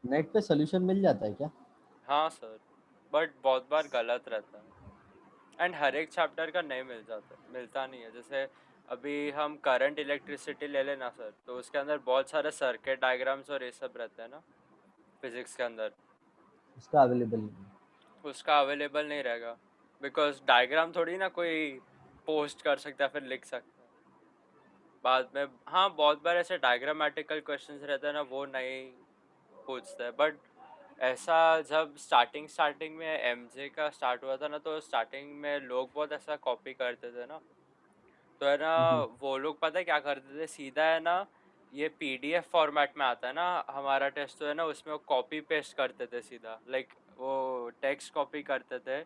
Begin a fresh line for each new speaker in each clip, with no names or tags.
Net पे solution मिल जाता है क्या?
हाँ सर, बट बहुत बार गलत रहता है। एंड हर एक चैप्टर का नहीं मिलता नहीं है। जैसे अभी हम करंट इलेक्ट्रिसिटी ले लेना सर, तो उसके अंदर बहुत सारे सर्किट डायग्राम्स और ये सब रहते हैं ना फिजिक्स के अंदर।
उसका अवेलेबल नहीं है।
उसका अवेलेबल नहीं रहेगा, बिकॉज डायग्राम थोड़ी ना कोई पोस्ट कर सकता है फिर लिख सकता है बाद में। हाँ, बहुत बार ऐसे डायग्रामेटिकल क्वेश्चंस रहते हैं ना, वो नहीं पूछते हैं। बट ऐसा जब स्टार्टिंग स्टार्टिंग में एमजे का स्टार्ट हुआ था ना, तो स्टार्टिंग में लोग बहुत ऐसा कॉपी करते थे ना, तो है ना
हम्म।
वो लोग पता है क्या करते थे, सीधा है ना ये पीडीएफ फॉर्मेट में आता है ना हमारा टेस्ट, तो है ना उसमें वो कॉपी पेस्ट करते थे सीधा, लाइक वो टेक्स्ट कॉपी करते थे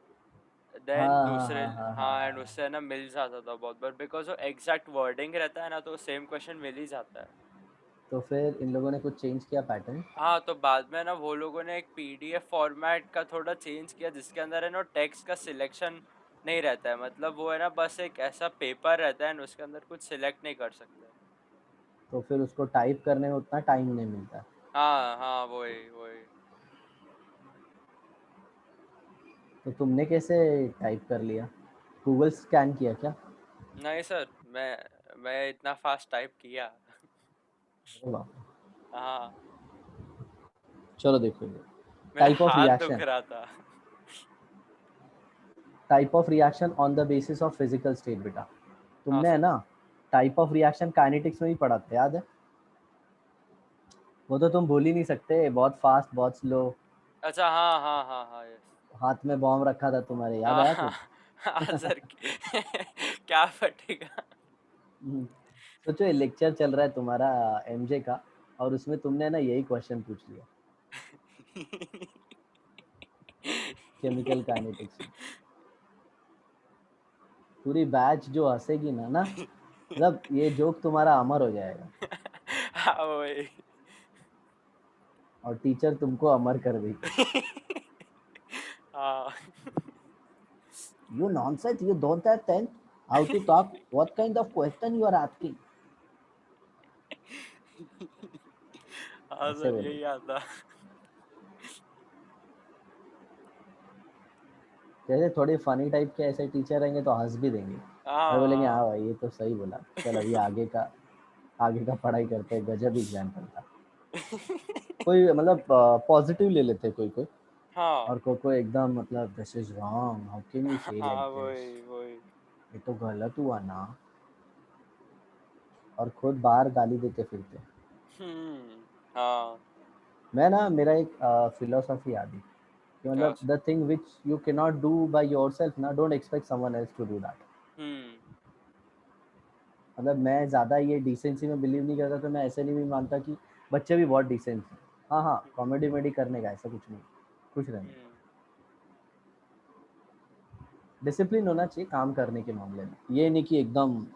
देन
हाँ हाँ
दूसरे।
हाँ हाँ हाँ
हाँ, एंड
हाँ।
उससे है ना मिल जाता था बहुत बार, बिकॉज वो एग्जैक्ट वर्डिंग रहता है ना, तो सेम क्वेश्चन मिल ही जाता है।
तो फिर इन लोगों ने कुछ चेंज किया पैटर्न?
हाँ, तो बाद में ना वो लोगों ने एक पीडीएफ फॉर्मेट का थोड़ा चेंज किया, जिसके अंदर है ना टेक्स्ट का सिलेक्शन नहीं रहता है, मतलब वो है ना बस एक ऐसा पेपर रहता है, उसके अंदर कुछ सिलेक्ट नहीं कर सकते।
तो फिर उसको टाइप करने में उतना टाइम नहीं मिलता।
हाँ हाँ, वही वही।
तो तुमने कैसे टाइप कर लिया? गूगल स्कैन किया क्या?
नहीं सर, मैं इतना फास्ट टाइप किया।
अरे बाप रे।
हाँ,
चलो देखो ये
मेरा
टाइप ऑफ
हाथ दुख
रिएक्शन।
रहा था।
Type of reaction on the basis of physical state बेटा।
हाँ
तुमने है
सर।
ना टाइप ऑफ रिएक्शन काइनेटिक्स में भी पढ़ा था, याद है? वो तो तुम भूल ही नहीं सकते, बहुत फास्ट बहुत स्लो।
अच्छा, हाँ हाँ हाँ हाँ, यस।
हाथ में बॉम्ब रखा था तुम्हारे, याद
हाँ
आया
हाँ
कुछ?
हाँ सर। क्या फटेगा।
सोचो ये लेक्चर चल रहा है तुम्हारा एमजे का, और उसमें तुमने ना यही क्वेश्चन पूछ लिया केमिकल काइनेटिक्स में। पूरी बैच जो हंसेगी ना ना, मतलब ये जोक तुम्हारा अमर हो जाएगा।
हाँ वही।
और टीचर तुमको अमर कर देगी।
हाँ
You nonsense, you don't have sense. How to talk? What kind of question you are asking?
हाँ
ऐसे
सर,
बोलेगी।
यही आता।
जैसे थोड़े फनी टाइप के ऐसे टीचर रहेंगे तो हंस भी देंगे और बोलेंगे हाँ
हाँ
भाई ये तो सही बोला, चल अभी आगे का पढ़ाई करते हैं, गजब एग्जाम्पल था। कोई मतलब पॉजिटिव ले लेते कोई कोई,
हाँ
और कोई कोई एकदम मतलब this is wrong, how can you से लाइक
हाँ,
दिस,
वही वही।
ये तो गलत हुआ ना, और खुद बाहर गाली देते फिरते।
हाँ।
मैं ना मेरा एक फिलोसफी आदि कि
क्या
मतलब
sir?
The thing which you can not do by yourself ना, don't expect someone else to do that.
Hmm.
मतलब मैं ज़्यादा ये डिसेंसी में बिलीव नहीं करता, तो मैं ऐसे नहीं भी मानता कि बच्चे भी बहुत डिसेंट हैं। हाँ हाँ, कॉमेडी वेमेडी करने का ऐसा कुछ नहीं, खुश रहने का।
हम्म।
डिसिप्लिन होना चाहिए काम करने के मामले में, ये नहीं कि एकदम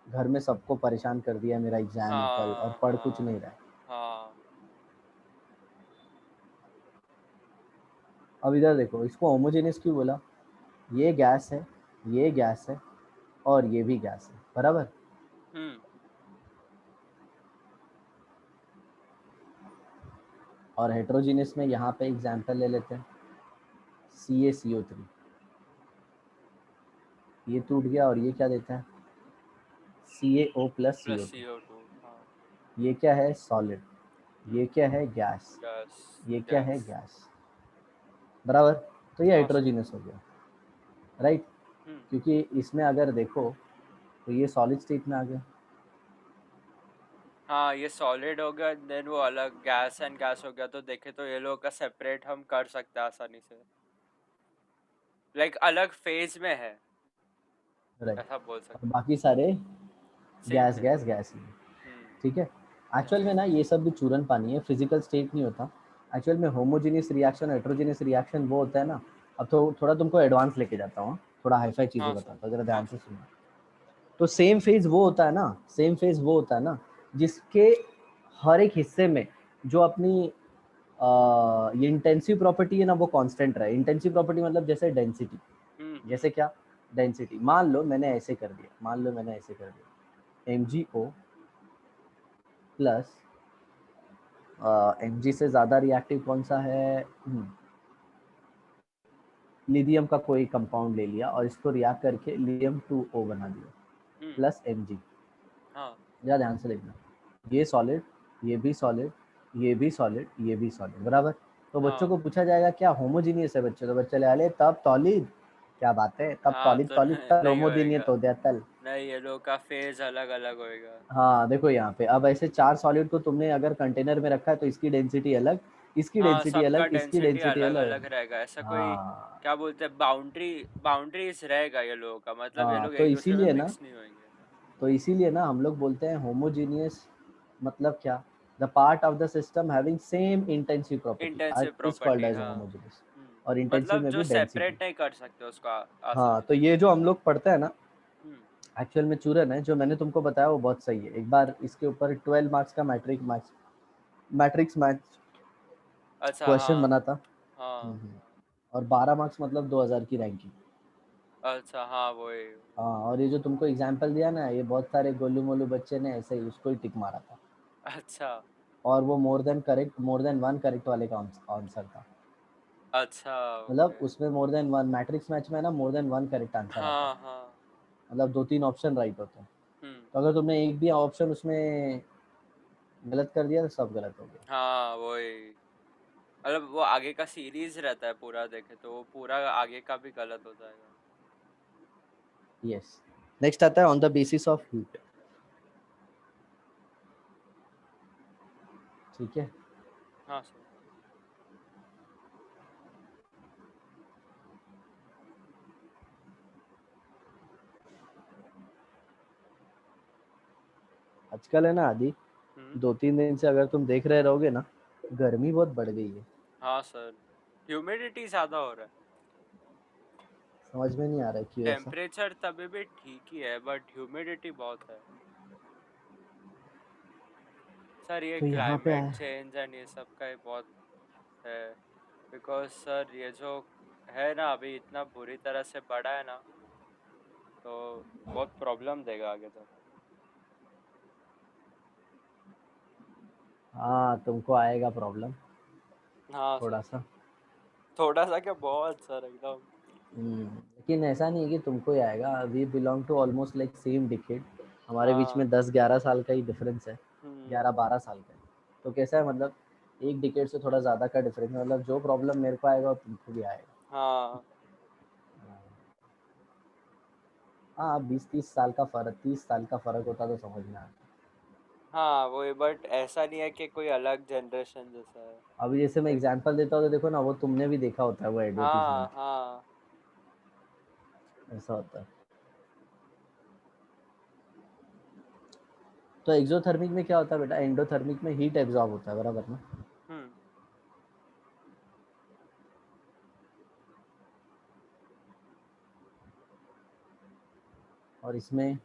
घर में सबको परेशान कर दिया, मेरा एग्जाम है कल और
हाँ
पढ़ कुछ
हाँ
नहीं रहा है।
हाँ।
अब इधर देखो, इसको होमोजेनियस क्यों बोला? ये गैस है, ये गैस है, और ये भी गैस है, बराबर।
हम्म।
और हेट्रोजीनियस में यहाँ पे एग्जाम्पल ले लेते हैं, CaCO3, ये टूट गया और ये क्या देता है, CaO plus
plus
CO2।
CO2। हाँ।
ये क्या है, सॉलिड।
हम्म।
ये क्या है, गैस।
गैस।
ये क्या है,
गैस।
गैस, बराबर। तो ये
हाँ सर।
हेट्रोजीनियस हो गया, राइट।
हम्म।
क्योंकि इसमें अगर देखो तो ये सॉलिड स्टेट में आ गया।
हाँ, ये सॉलिड हो गया, देन वो अलग गैस एंड गैस हो गया, तो देखे तो ये लोग का सेपरेट हम कर सकते हैं आसानी से, लाइक अलग फेज में है,
राइट।
ऐसा बोल
और
सकते हैं।
बाकी सारे
सेम
गैस
थे।
गैस गैस ही है,
हम्म।
ठीक है। Actual
yes.
में ना ये सब भी चूरन पानी है, फिजिकल स्टेट नहीं होता। एक्चुअल में होमोजीनियस रिएक्शन, हेट्रोजीनियस रिएक्शन वो होता है ना। अब तो थोड़ा तुमको एडवांस लेके जाता हूँ, थोड़ा हाईफाई चीज़ें
हाँ सर।
बताता हूँ, जरा
हाँ
ध्यान से
सर।
सुनो। तो सेम फेज वो होता है ना, सेम फेज वो होता है ना जिसके हर एक हिस्से में जो अपनी ये इंटेंसिव प्रॉपर्टी है ना वो कांस्टेंट रहे। इंटेंसिव प्रॉपर्टी मतलब जैसे डेंसिटी, जैसे
हम्म।
क्या, डेंसिटी। मान लो मैंने ऐसे कर दिया, मान लो मैंने ऐसे कर दिया, MgO प्लस Mg से ज्यादा रिएक्टिव कौन सा है? लिथियम का कोई कंपाउंड ले लिया और इसको रिएक्ट करके लिथियम 2O बना दिया प्लस Mg।
हाँ
जरा ध्यान से देखना, ये सॉलिड, ये भी सॉलिड, ये भी सॉलिड, ये भी सॉलिड, बराबर। तो बच्चों
हाँ
को पूछा जाएगा क्या होमोजीनियस है बच्चों, तो बच्चे ले आले तब तौलीद, क्या बात है, तब
हाँ
तौलीद
तो
तौलीद तल
नहीं
होमोजीनियस
होएगा,
हो गया तल।
नहीं ये लोग का फेज अलग अलग होएगा।
हाँ देखो यहाँ पे अब ऐसे 4 सॉलिड को तुमने अगर कंटेनर में रखा है तो इसकी डेंसिटी अलग, इसकी
हाँ
डेंसिटी
सबका
अलग, इसकी
डेंसिटी
डेंसिटी
अलग
अलग।
अलग रहेगा, ऐसा कोई
हाँ
क्या बोलते हैं बाउंड्रीज रहेगा ये लोगों का, मतलब ये
हाँ
लोग
तो
एक दूसरे में
इसीलिए ना,
मिक्स नहीं होंगे।
तो इसीलिए ना हम लोग बोलते हैं होमोजीनियस, मतलब क्या, the part of the system having same intensive property
intensive
is called
property,
as
हाँ।
होमोजीनियस। और इंटेंसिव
मतलब
में
जो
भी डेंसिटी।
सेपरेट नहीं कर सकते उसको
हाँ
आसानी
तो
से।
ये जो हम लोग पढ़ते हैं ना,
हम्म।
एक्चुअल में चूरन है, जो मैंने तुमको बताया वो बहुत सही है। एक बार इसके ऊपर 12 मार्क्स का मैट्रिक्स मैच
अच्छा
क्वेश्चन
हाँ
बना था।
हाँ।
और 12 मार्क्स मतलब 2000 की रैंकिंग।
अच्छा हाँ वही।
हाँ और ये जो तुमको एग्जाम्पल दिया ना, ये बहुत सारे गोलू मोलू बच्चे ने ऐसे ही उसको ही टिक मारा था।
अच्छा
और वो मोर देन वन करेक्ट वाले का आंसर था।
अच्छा
मतलब
ओके।
उसमें more than one, matrix match में ना more than one correct answer आता है।
हाँ हाँ।
मतलब 2-3 ऑप्शन राइट होते हैं।
हम्म।
तो अगर तुमने एक भी ऑप्शन उसमें गलत कर दिया तो सब गलत हो गया।
हाँ वही, मतलब वो आगे का सीरीज रहता है पूरा, देखे तो वो पूरा आगे का भी गलत हो जाएगा।
यस। नेक्स्ट आता है on the basis of heat. ठीक है।
हाँ सर।
आजकल है ना आदि,
हम्म।
2-3 दिन से अगर तुम देख रहे रहोगे ना, गर्मी बहुत बढ़ गई है।
हाँ सर, ह्यूमिडिटी ज्यादा हो रहा है।
समझ में नहीं आ रहा है क्यों ऐसा।
टेम्परेचर तभी भी ठीक ही है बट ह्यूमिडिटी बहुत है सर, ये
तो यहाँ पे
क्लाइमेट
आया।
चेंज एंड ये सब का ही बहुत है। बिकॉज सर ये जो है ना अभी इतना बुरी तरह से बढ़ा है ना, तो बहुत प्रॉब्लम देगा आगे तक।
हाँ तुमको आएगा प्रॉब्लम
हाँ
थोड़ा
सर,
सा।
थोड़ा सा क्या, बहुत सर एकदम।
लेकिन ऐसा नहीं है कि तुमको ही आएगा, we belong to almost like same decade. हमारे बीच
हाँ।
में 10-11 साल का ही डिफरेंस है।
हम्म।
11-12 साल का है। तो कैसा है मतलब, एक डिकेड से थोड़ा ज़्यादा का डिफरेंस है, मतलब जो प्रॉब्लम मेरे को आएगा वो तुमको भी आएगा।
हाँ
हाँ 20-30 साल का फ़र्क, 30 साल का फ़र्क होता तो समझ में आता।
हाँ वही, बट ऐसा नहीं है कि कोई अलग जनरेशन जैसा है।
अभी जैसे मैं
लाइक
एग्जांपल देता हूँ तो देखो ना, वो तुमने भी देखा होता है वो
हाँ
एडवर्टीजमेंट,
हाँ।
ऐसा होता है। तो एक्सोथर्मिक में क्या होता है बेटा, एंडोथर्मिक में हीट एब्जॉर्ब होता है, बराबर ना।
हम्म।
और इसमें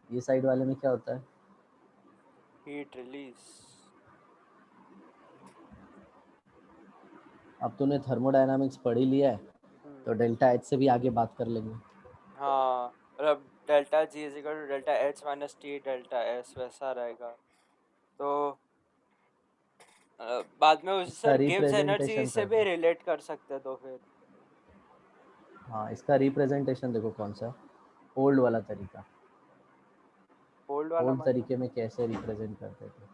ये साइड वाले में क्या होता है?
Heat release.
अब तूने थर्मोडायनामिक्स पढ़ ही लिया है,
हम्म।
तो डेल्टा एच से भी आगे बात कर लेंगे।
हाँ मतलब delta G is equal to delta H minus T delta S वैसा रहेगा। तो बाद में उसे
इसका
सर गिब्स एनर्जी
रिप्रेजेंटेशन
से
कर
भी
दो।
रिलेट कर सकते हैं तो फिर।
हाँ इसका रिप्रेजेंटेशन देखो कौन सा, ओल्ड वाला तरीका।
ओल्ड वाला
ओल्ड
मतलब
तरीके में कैसे रिप्रेजेंट करते थे?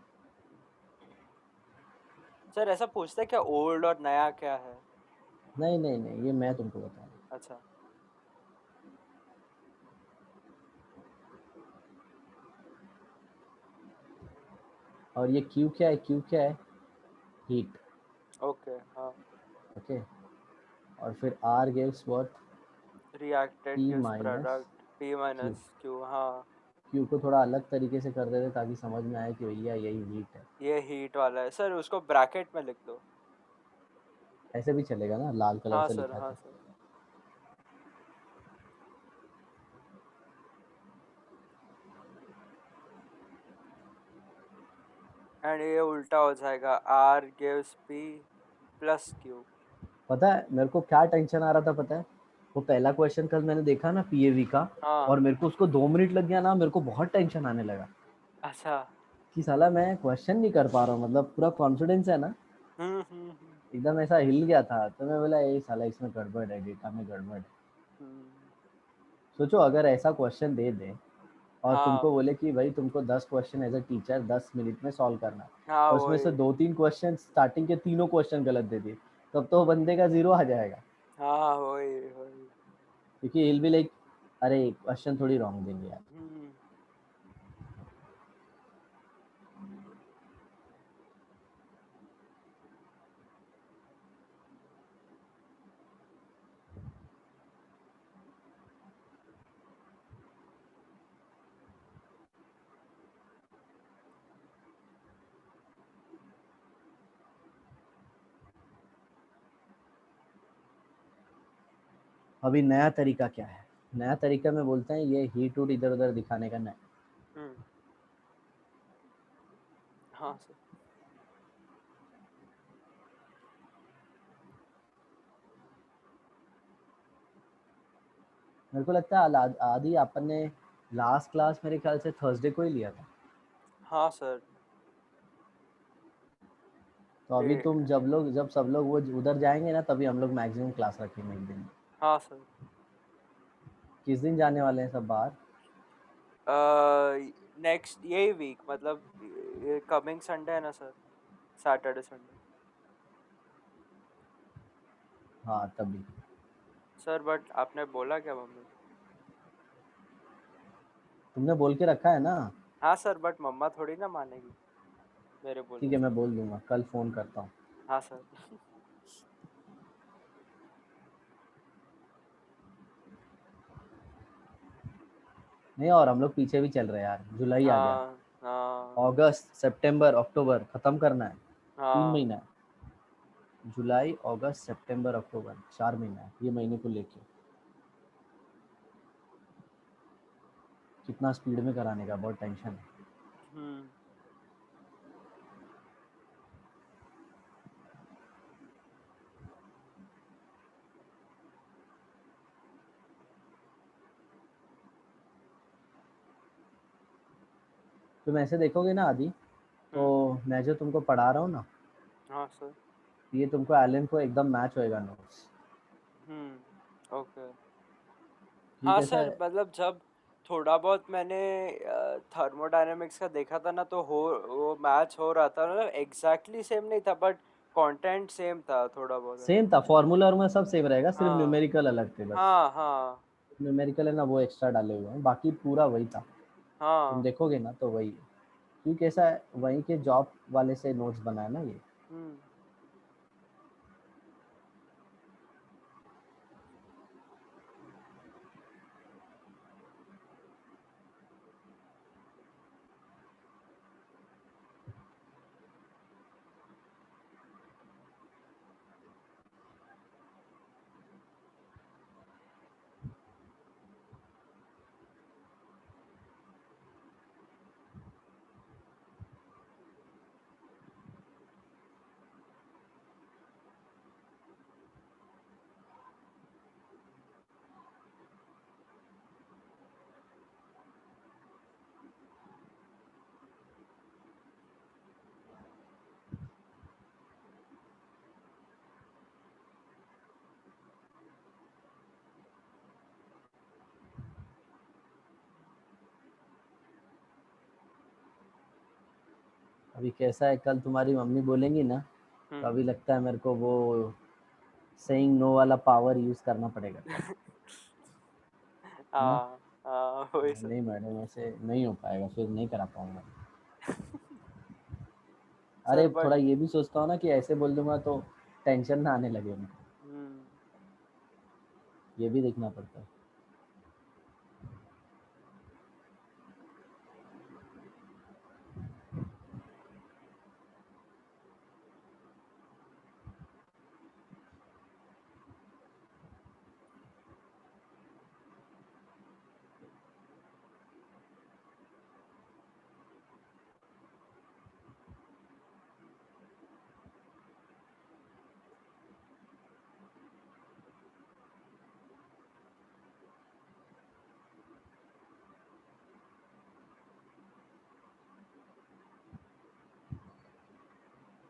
सर ऐसा पूछते हैं क्या ओल्ड और नया क्या है?
नहीं नहीं नहीं, ये मैं तुमको बता रहा हूँ।
अच्छा।
और ये क्यू क्या है, क्यू क्या है, हीट।
ओके हाँ।
ओके। और फिर R gives what,
reactant
P
gives
minus
product P
Q.
Minus Q, हाँ।
क्यू को थोड़ा अलग तरीके से कर देते ताकि समझ में आए कि भैया यही हीट है।
ये हीट वाला है सर, उसको ब्रैकेट में लिख दो।
ऐसे भी चलेगा ना, लाल कलर
हाँ
से
सर,
लिखा है
हाँ
तो।
सर। एंड ये उल्टा हो जाएगा, R gives P plus Q.
पता है मेरे को क्या टेंशन आ रहा था, पता है? वो पहला क्वेश्चन कल मैंने देखा ना पीएवी का,
हाँ।
और मेरे को उसको 2 मिनट लग गया ना, मेरे को बहुत टेंशन आने लगा
अच्छा।
कि साला मैं क्वेश्चन नहीं कर पा रहा हूँ, मतलब पूरा कॉन्फिडेंस है ना
हम्म।
एकदम ऐसा हिल गया था। तो मैं बोला ये साला इसमें गड़बड़ है, डेटा में गड़बड़ है।
हम्म।
सोचो अगर ऐसा क्वेश्चन दे दे और
हाँ
तुमको बोले कि भाई तुमको 10 question as a teacher 10 minute में सॉल्व करना है,
हाँ
और उसमें
वही।
से 2-3 क्वेश्चन स्टार्टिंग के तीनों क्वेश्चन गलत दे दिए, तब तो बंदे का 0 आ जाएगा।
हाँ वही वही।
क्योंकि हिल भी लाइक अरे क्वेश्चन थोड़ी रॉन्ग देंगे यार।
हम्म।
अभी नया तरीका क्या है, नया तरीका में बोलते हैं ये हीट उट इधर उधर दिखाने का नया।
हम्म। हाँ सर।
मेरे को लगता है आदि अपन ने लास्ट क्लास मेरे ख्याल से थर्सडे को ही लिया था।
हाँ सर।
तो
ले।
अभी तुम जब सब लोग वो उधर जाएंगे ना, तभी हम लोग मैक्सिमम क्लास रखेंगे एक दिन।
हाँ सर।
किस दिन जाने वाले हैं सब बाहर?
नेक्स्ट यही वीक, मतलब कमिंग संडे है ना सर, सैटरडे संडे।
हाँ तभी।
सर बट आपने बोला क्या मम्मी को?
तुमने बोल के रखा है ना?
हाँ सर, बट मम्मा थोड़ी ना मानेगी मेरे
ठीक
बोलने
है
से।
मैं बोल दूंगा, कल फोन करता हूँ।
हाँ सर।
नहीं, और हम लोग पीछे भी चल रहे हैं यार, जुलाई आ गया।
हाँ हाँ
अगस्त सितंबर अक्टूबर खत्म करना है, 3 महीना
हाँ।
है। जुलाई अगस्त सितंबर अक्टूबर 4 महीना है ये महीने को लेके। कितना स्पीड में कराने का बहुत टेंशन है।
हम्म।
तुम ऐसे देखोगे ना आदि, तो
हम्म।
मैं जो तुमको पढ़ा रहा हूँ ना,
हाँ सर।
ये तुमको एलन को एकदम मैच होएगा नोट्स।
ओके।
ये
हाँ
कैसा
सर,
है?
मतलब जब थोड़ा बहुत मैंने थर्मोडायनेमिक्स का देखा था ना, तो हो वो मैच हो रहा था, मतलब एग्जैक्टली सेम नहीं था, बट कंटेंट सेम था थोड़ा बहुत, है ना?
सेम था, फॉर्मूला और में सब सेम रहेगा, सिर्फ
हाँ
न्यूमेरिकल अलग थे बस।
हाँ हाँ
न्यूमेरिकल है ना वो एक्स्ट्रा डाले हुए हैं, बाकी पूरा वही था। तुम
हाँ।
देखोगे ना तो वही है। क्योंकि कैसा है, वहीं के जॉब वाले से नोट्स बनाया ना ये।
हम्म।
अभी कैसा है, कल तुम्हारी मम्मी बोलेंगी ना, तो
हम्म।
अभी लगता है मेरे को वो सेइंग नो वाला पावर यूज करना पड़ेगा कल। है ना?
हाँ हाँ वही सर।
नहीं मैडम ऐसे नहीं हो पाएगा, फिर नहीं करा पाऊंगा।
सर
अरे
बट।
थोड़ा ये भी सोचता हूँ ना कि ऐसे बोल दूंगा तो टेंशन ना आने लगे उनको,
हम्म।
ये भी देखना पड़ता है।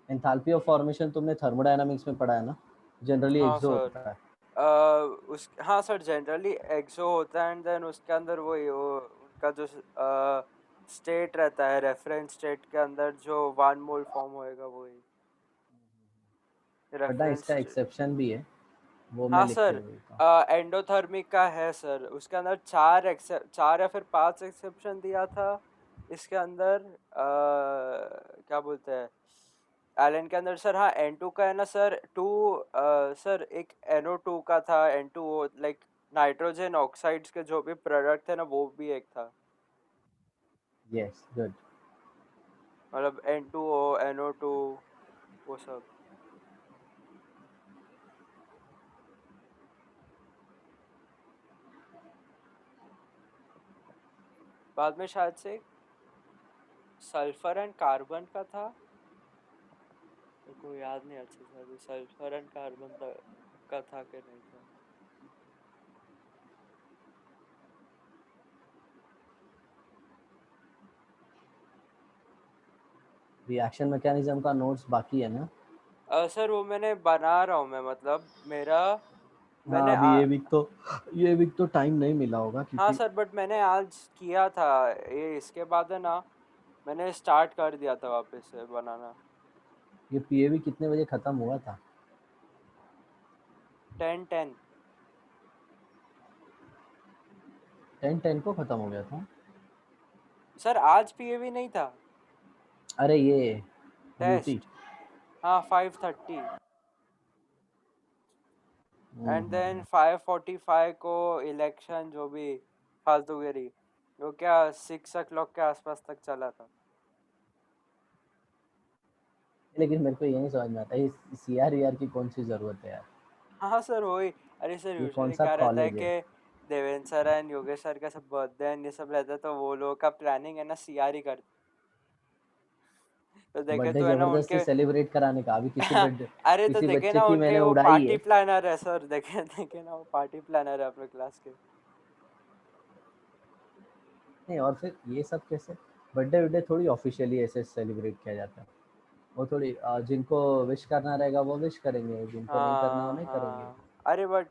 एंथैल्पी ऑफ फॉर्मेशन तुमने थर्मोडायनामिक्स में पढ़ा है ना, जनरली
हाँ
एक्सो
सर।
होता है।
उस हाँ सर, जनरली एक्सो होता है एंड देन उसके अंदर वो उनका जो स्टेट रहता है, रेफरेंस स्टेट के अंदर जो 1 मोल फॉर्म होएगा वही
बट ना इसका
रेफरेंस।
एक्सेप्शन भी है, वो मैं
हाँ
लिख के
सर,
देता हूँ।
एंडोथर्मिक का है सर, उसके अंदर चार या फिर 5 एक्सेप्शन दिया था। इसके अंदर क्या बोलते हैं, एलन के अंदर सर। हाँ, N2 का है ना सर, सर एक NO2 का था, N2O, लाइक नाइट्रोजन ऑक्साइड्स के जो भी प्रोडक्ट थे ना, वो भी एक था।
Yes good.
मतलब N2O, NO2, वो सब। बाद में शायद से सल्फर एंड कार्बन का था, मेरे को याद नहीं अच्छे से अभी, सल्फर एंड कार्बन का था कि नहीं था।
रिएक्शन मैकेनिज्म का नोट्स बाकी है ना?
सर वो मैंने बना रहा हूँ मैं, मतलब मेरा
हाँ
मैंने
अभी ये वीक तो टाइम नहीं मिला होगा
हाँ
क्योंकि
सर, बट मैंने आज किया था ये, इसके बाद है ना मैंने स्टार्ट कर दिया था वापस से बनाना।
ये पीएवी कितने बजे खत्म हुआ था?
10:10।
10:10 को खत्म हो गया था।
सर आज पीएवी नहीं था,
अरे ये ड्यूटी।
टेस्ट। हाँ, 5:30 एंड देन 5:45 को इलेक्शन, जो भी फालतूगिरी, वो क्या 6 o'clock के आसपास तक चला था।
लेकिन मेरे को ये नहीं समझ में आता ये सीआर की कौन सी जरूरत है यार?
हाँ सर वही। अरे सर,
ये कौन
यूजुअली
सा
क्या रहता है
कॉलेज है?
कि Devendra sir and Yogesh sir का सब बर्थडे एंड ये सब रहता है, तो वो लोगों का प्लानिंग है ना सीआर ही करते। तो देखे
बर्थडे
तो है ना
जबरदस्ती
उनके
सेलिब्रेट कराने का, अभी किसी बर्थडे
अरे तो
किसी
देखे
बच्चे
ना
की
उनके
मैंने
वो
उड़ाई
पार्टी
है।
प्लानर है सर, देखे देखे ना वो पार्टी प्लानर है अपने क्लास के।
नहीं और फिर ये सब कैसे, बर्थडे थोड़ी ऑफिशियली ऐसे सेलिब्रेट किया जाता है। वो थोड़ी जिनको विश करना रहेगा वो विश करेंगे, जिनको नहीं करना वो
हाँ
नहीं करेंगे।
हाँ, अरे बट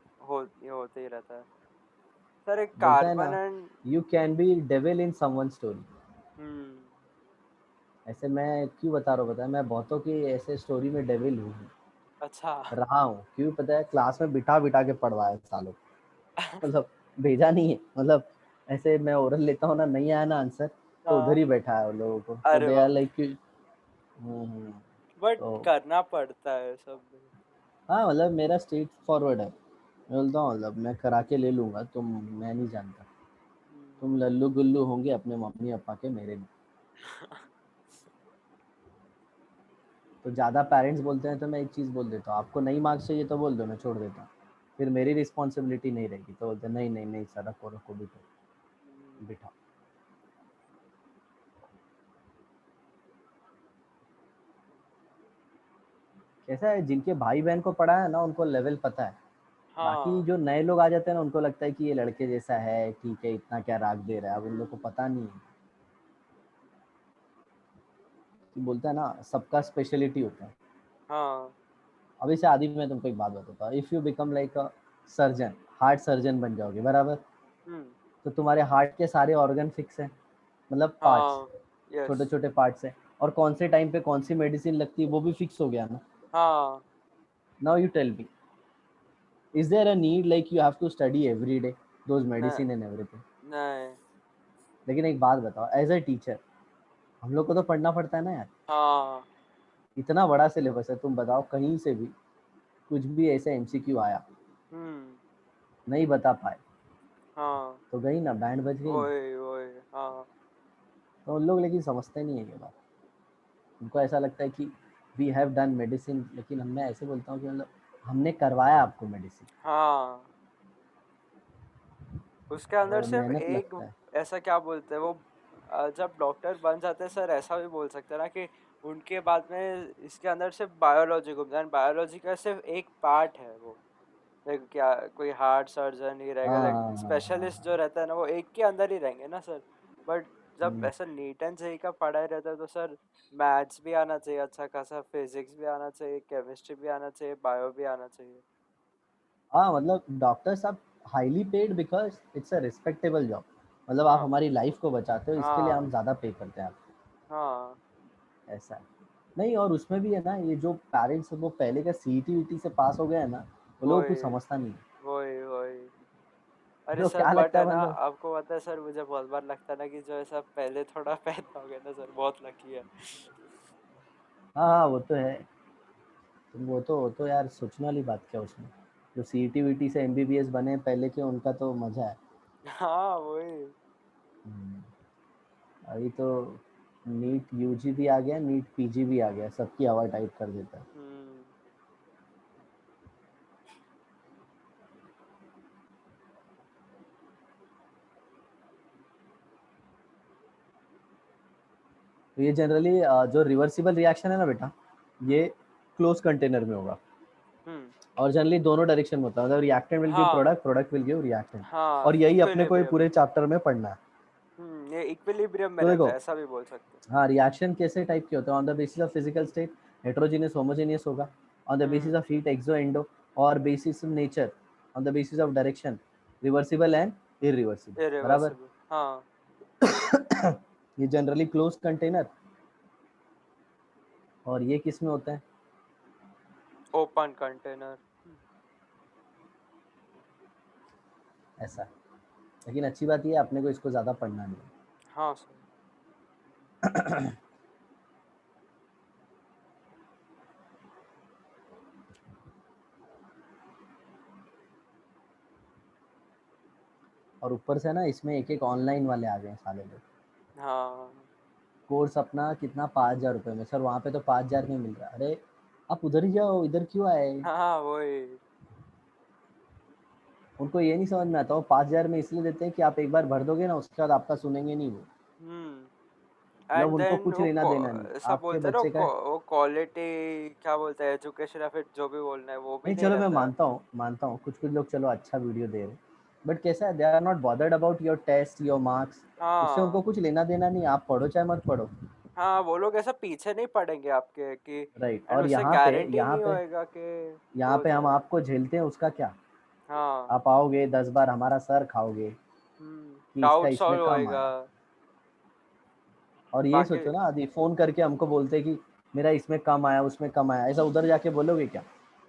ये होते ही रहता है सर, एक
बोलता है ना,
carbon and.
You can be devil in someone story.
Hmm.
ऐसे मैं क्यों बता रहा हूँ, पता है मैं बहुतों की ऐसे स्टोरी में डेविल हूँ,
अच्छा।
रहा हूँ। क्यों पता है, क्लास में बिठा बिठा के पढ़वाया सालों, मतलब भेजा नहीं है, मतलब ऐसे मैं ओरल लेता हूँ ना, नहीं आया ना आंसर, तो उधर
हाँ,
ही बैठा है उन लोगों को, तो
अरे
दे आर
बाप रे,
लाइक।
बट
तो
करना पड़ता है सब।
हाँ मतलब मेरा स्ट्रेट फॉरवर्ड है, मैं बोलता हूँ मतलब मैं करा के ले लूँगा, तुम, मैं नहीं जानता, तुम
हम्म।
लल्लू गुल्लू होंगे अपने मम्मी पापा के, मेरे नहीं। तो ज़्यादा पेरेंट्स बोलते हैं तो मैं एक चीज़ बोल देता हूँ, आपको नहीं मार्क्स चाहिए तो बोल दो, मैं छोड़ देता हूँ, फिर मेरी रिस्पॉन्सिबिलिटी नहीं रहेगी। तो बोलते नहीं नहीं नहीं सर, रखो रखो बिठो बिठाओ। कैसा है, जिनके भाई बहन को पढ़ा है ना उनको लेवल पता है। बाकी
हाँ।
जो नए लोग आ जाते हैं ना, उनको लगता है कि ये लड़के जैसा है, ठीक है इतना क्या राग दे रहा है, अब उन लोग को
हम्म।
पता नहीं है कि बोलता है ना सबका स्पेशलिटी होता है।
हाँ।
अभी से आदि मैं तुमको एक बात बताता हूँ, if you become like a surgeon, heart surgeon बन जाओगे बराबर,
हम्म।
तो तुम्हारे हार्ट के सारे ऑर्गन फिक्स हैं, मतलब पार्ट्स,
हाँ। यस।
छोटे छोटे पार्ट्स हैं, और कौन से टाइम पे कौन सी मेडिसिन लगती है वो भी फिक्स हो गया ना।
हाँ।
Now you tell me, is there a need like you have to study every day those
नहीं।
Medicine and everything?
नहीं।
लेकिन एक बात बताओ, एज अ टीचर हम लोग को तो पढ़ना पड़ता है ना यार,
हाँ।
इतना बड़ा सिलेबस है, तुम बताओ कहीं से भी कुछ भी ऐसे एमसीक्यू आया,
हम्म।
नहीं बता पाए,
हाँ।
तो गई ना, बैंड बज गई ना।
वही वही। हाँ।
तो उन लोग लेकिन समझते नहीं है ये बात, उनको ऐसा लगता है कि वी हैव डन मेडिसिन, लेकिन मैं ऐसे बोलता हूँ कि मतलब हमने करवाया आपको मेडिसिन,
हाँ, उसके अंदर
और
सिर्फ
मेहनत
एक,
लगता है।
ऐसा क्या बोलते हैं वो, जब डॉक्टर बन जाते हैं सर, ऐसा भी बोल सकते हैं ना कि उनके बाद में इसके अंदर सिर्फ बायोलॉजी घूमता है, बायोलॉजी का सिर्फ एक पार्ट है वो। लाइक क्या, कोई हार्ट सर्जन ही रहेगा,
हाँ
लाइक
हाँ हाँ हाँ
स्पेशलिस्ट जो
हाँ।
रहता है ना, वो एक के अंदर ही रहेंगे ना सर। बट जब ऐसा नीट एंड जेई का पढ़ाई रहता है तो सर मैथ्स भी आना चाहिए अच्छा खासा, फिजिक्स भी आना चाहिए, केमिस्ट्री भी आना चाहिए, बायो भी आना चाहिए।
हाँ मतलब डॉक्टर्स आप highly paid because it's a respectable job, मतलब आप
हाँ
हमारी लाइफ को बचाते हो, इसके लिए हम
हाँ
ज़्यादा पे करते हैं आपको,
हाँ
ऐसा है। नहीं, और उसमें भी है ना, ये जो पेरेंट्स वो पहले का सीईटी वीटी से पास हो गए हैं ना, वो लोग कुछ
वही
समझता नहीं है।
वही। अरे
तो
सर
क्या
बट
लगता
है
है
ना,
मतलब,
आपको पता है सर, मुझे बहुत बार लगता है ना कि जो ऐसा पहले थोड़ा पैदा हो गया ना सर, बहुत लकी है।
हाँ हाँ वो तो है। तो वो तो यार सोचने वाली बात क्या उसमें, जो सीईटी वीटी से एमबीबीएस बने पहले के, उनका तो मजा है।
हाँ वही।
हम्म, अभी तो नीट यूजी भी आ गया, नीट पीजी भी आ गया, सबकी हवा टाइट कर देता है।
हम्म।
तो ये जनरली जो रिवर्सिबल रिएक्शन है ना बेटा, ये
हम्म।
क्लोज कंटेनर में होगा,
हम्म।
और जनरली दोनों डायरेक्शन में होता है, मतलब रिएक्टेंट विल गिव
हाँ
product, product will give reactant.
हाँ
और यही अपने को ये
इक्विलिब्रियम।
पूरे चैप्टर में पढ़ना है।
ये इक्विलिब्रियम में
तो
रहता
देखो,
है, ऐसा भी बोल सकते हैं।
हाँ रिएक्शन कैसे टाइप के होते हैं, on the basis of physical state heterogeneous homogeneous होगा, on the basis
hmm.
Of heat exo endo, और basis of nature, on the basis of direction reversible and irreversible, बराबर।
इरिवर्सिबल हाँ।
ये जनरली क्लोज कंटेनर, और ये किस में होता है,
ओपन कंटेनर।
ऐसा। लेकिन अच्छी बात ये है, अपने को इसको ज़्यादा पढ़ना नहीं है।
हाँ सर।
और ऊपर से ना इसमें एक एक ऑनलाइन वाले आ गए हैं साले लोग।
हाँ
कोर्स अपना कितना, 5,000 रुपये में सर, वहाँ पे तो 5,000 में मिल रहा है। अरे आप उधर ही जाओ, इधर क्यों आए।
हाँ वही।
उनको ये नहीं समझ में आता, वो 5,000 में इसलिए देते हैं कि आप एक बार भर दोगे ना, उसके बाद आपका सुनेंगे नहीं वो, मतलब
एंड
उनको
देन
कुछ लेना देना नहीं
ऐसा
आपके
बोलते हैं ना,
बच्चे का।
वो क्वालिटी क्या बोलते हैं, एजुकेशन या फिर जो भी बोलना है वो भी
नहीं
नहीं
चलो मैं
रहता है।
मानता हूँ कुछ कुछ लोग चलो अच्छा वीडियो दे रहे, बट कैसा है, they are not bothered about your test your marks, उससे उनको
हाँ
कुछ लेना देना नहीं, आप पढ़ो चाहे मत पढ़ो।
हाँ, वो लोग ऐसा पीछे नहीं पड़ेंगे आपके कि,
राइट,
एंड
और
उससे
यहाँ पे
गारंटी
यहाँ
नहीं
पे
होएगा कि
यहाँ
हो
पे हम
जाए।
आपको झेलते हैं, उसका क्या,
हाँ।
आप आओगे 10 बार हमारा सर खाओगे कि इसका
डाउट
इसमें
सॉल्व
कम
होएगा।
आया। और ये
बाकी
सोचो ना, आदि फोन करके हमको बोलते कि मेरा इसमें कम आया उसमें कम आया, ऐसा उधर जाके बोलोगे क्या।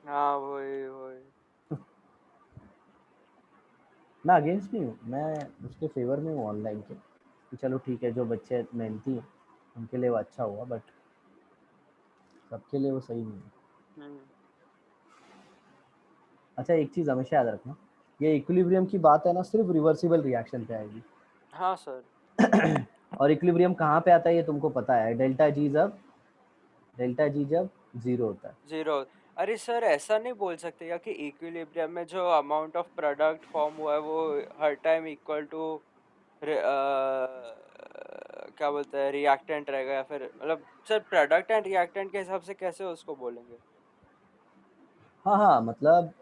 हाँ वही वही।
मैं अगेंस्ट नहीं हूँ, मैं उसके फेवर में हूँ ऑनलाइन के, कि चलो ठीक है, जो बच्चे मेहनती हैं उनके लिए वो अच्छा हुआ, बट सबके लिए वो सही नहीं है।
हम्म।
अच्छा एक चीज़ हमेशा याद रखना, ये इक्विलिब्रियम की बात है ना, सिर्फ रिवर्सिबल रिएक्शन पे आएगी।
हाँ सर।
और इक्विलिब्रियम कहाँ पे आता है ये तुमको पता है, डेल्टा जी जब जीरो होता है।
जीरो। अरे सर ऐसा नहीं बोल सकते क्या कि इक्विलिब्रियम में जो अमाउंट ऑफ प्रोडक्ट फॉर्म हुआ है वो हर टाइम इक्वल टू क्या बोलते हैं रिएक्टेंट रहेगा, या फिर मतलब सर प्रोडक्ट एंड रिएक्टेंट के हिसाब से कैसे उसको बोलेंगे।
हाँ हाँ मतलब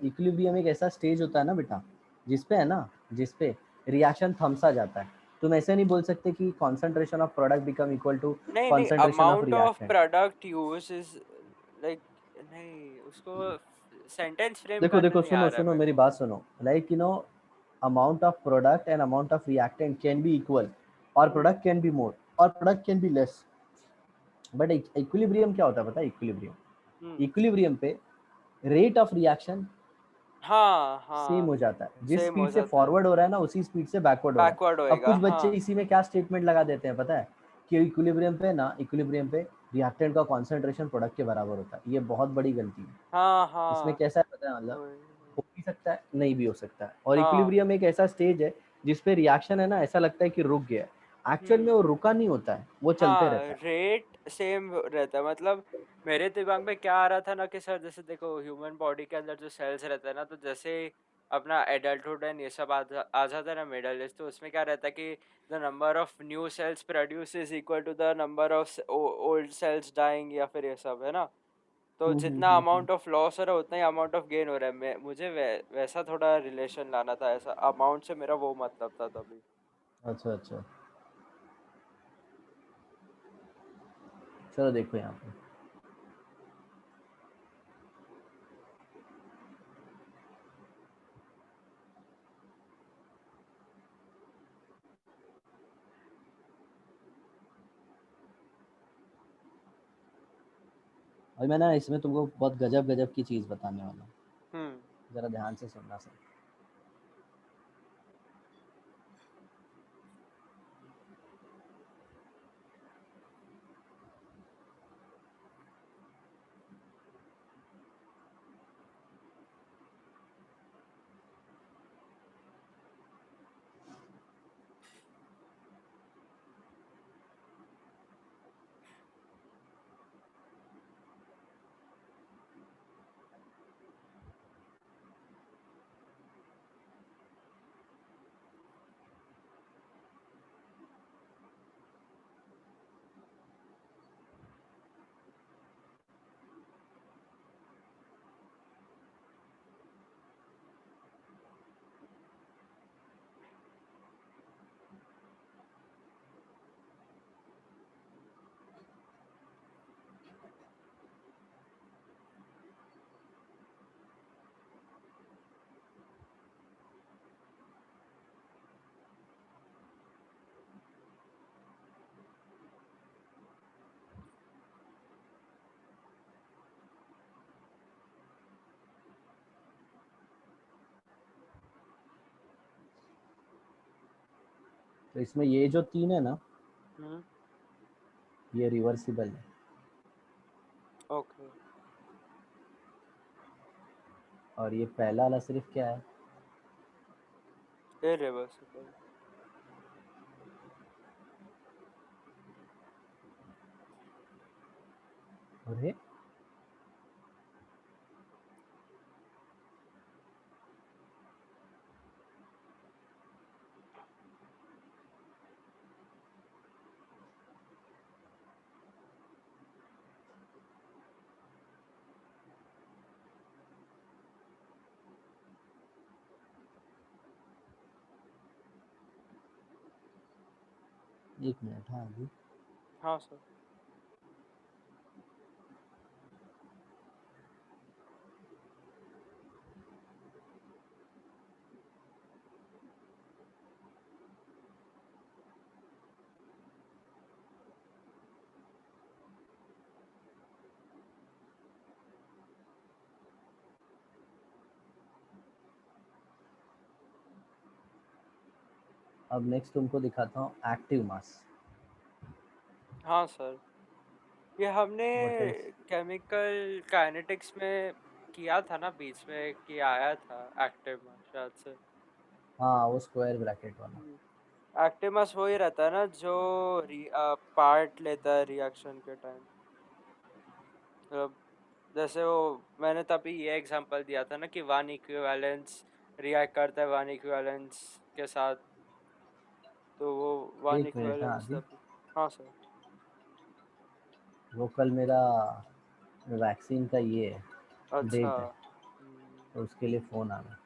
इक्विलिब्रियम एक ऐसा स्टेज होता है ना बेटा, जिसपे है ना, जिसपे रिएक्शन थम्सा जाता है। तुम ऐसे नहीं बोल सकते कि concentration of product become equal to
नहीं नहीं,
concentration of
amount of
reactant.
Product use is like, नहीं उसको सेंटेंस फ्रेम
देखो
करना
देखो,
नहीं आ
सुनो
रहा है
सुनो
मेरे
मेरी
को।
बात सुनो, like you know, amount of product and amount of reactant can be equal, or
hmm.
product can be more, or product can be less, but equilibrium क्या होता है पता है,
हम्म।
इक्विलिब्रियम पे रेट ऑफ रिएक्शन
हाँ
सेम हो
हाँ।
जाता है, जिस
सेम हो
स्पीड से
जाता है।
फॉरवर्ड हो रहा है ना उसी स्पीड से बैकवर्ड हो रहा है।
बैकवर्ड
अब
होएगा
कुछ बच्चे
हाँ।
इसी में क्या स्टेटमेंट लगा देते हैं पता है, कि इक्विलिब्रियम पे रिएक्टेंट का कॉन्सेंट्रेशन प्रोडक्ट के बराबर होता है, ये बहुत बड़ी गलती है।
हाँ
इसमें
हाँ
कैसा है पता है, मतलब
वही।
हो भी सकता है नहीं भी हो सकता है, और
हाँ।
इक्विलिब्रियम एक ऐसा स्टेज है जिसपे रिएक्शन है ना, ऐसा लगता है कि रुक गया है, एक्चुअल में
हम्म।
वो रुका नहीं होता है, वो चलते
हाँ
रहता है।
रेट सेम रहता है, मतलब मेरे दिमाग में क्या आ रहा था ना कि सर जैसे देखो ह्यूमन बॉडी के अंदर जो सेल्स रहता है ना, तो जैसे अपना एडल्टहुड एंड ये सब आ जाता है ना मिडल एज, तो उसमें क्या रहता है कि the number of new cells produce is equal to the number of old cells dying, या फिर ये सब है ना। तो जितना
हम्म।
अमाउंट ऑफ लॉस हो रहा है उतना ही अमाउंट ऑफ गेन हो रहा है। मुझे वैसा थोड़ा रिलेशन लाना था, ऐसा अमाउंट से मेरा वो मतलब था तभी।
अच्छा अच्छा, चलो देखो यहाँ पे, और मैं ना इसमें तुमको बहुत गजब गजब की चीज़ बताने वाला हूँ,
हम्म।
ज़रा ध्यान से सुनना सर। तो इसमें ये जो तीन है ना,
हम्म।
ये रिवर्सिबल है।
ओके।
और ये पहला वाला सिर्फ क्या है?
इरिवर्सिबल।
अरे, एक मिनट, हाँ अभी।
हाँ सर।
अब नेक्स्ट तुमको दिखाता हूँ एक्टिव मास।
हाँ सर, ये हमने
व्हाट इज?
केमिकल काइनेटिक्स में किया था ना, बीच में कि आया था एक्टिव मास शायद से।
हाँ, वो स्क्वायर ब्रैकेट वाला।
एक्टिव मास वही रहता है ना जो पार्ट लेता है रिएक्शन के टाइम। मतलब जैसे वो मैंने तभी ये एग्जांपल दिया था ना कि वन इक्विवेलेंस रिएक्ट करता है वन इक्विवेलेंस के साथ, तो वो वन
एक मिनट, हाँ
इक्विवेलेंस
अभी।
तभी। हाँ सर।
वो कल मेरा वैक्सीन का ये है,
अच्छा।
डेट है, तो उसके लिए फ़ोन आ रहा है।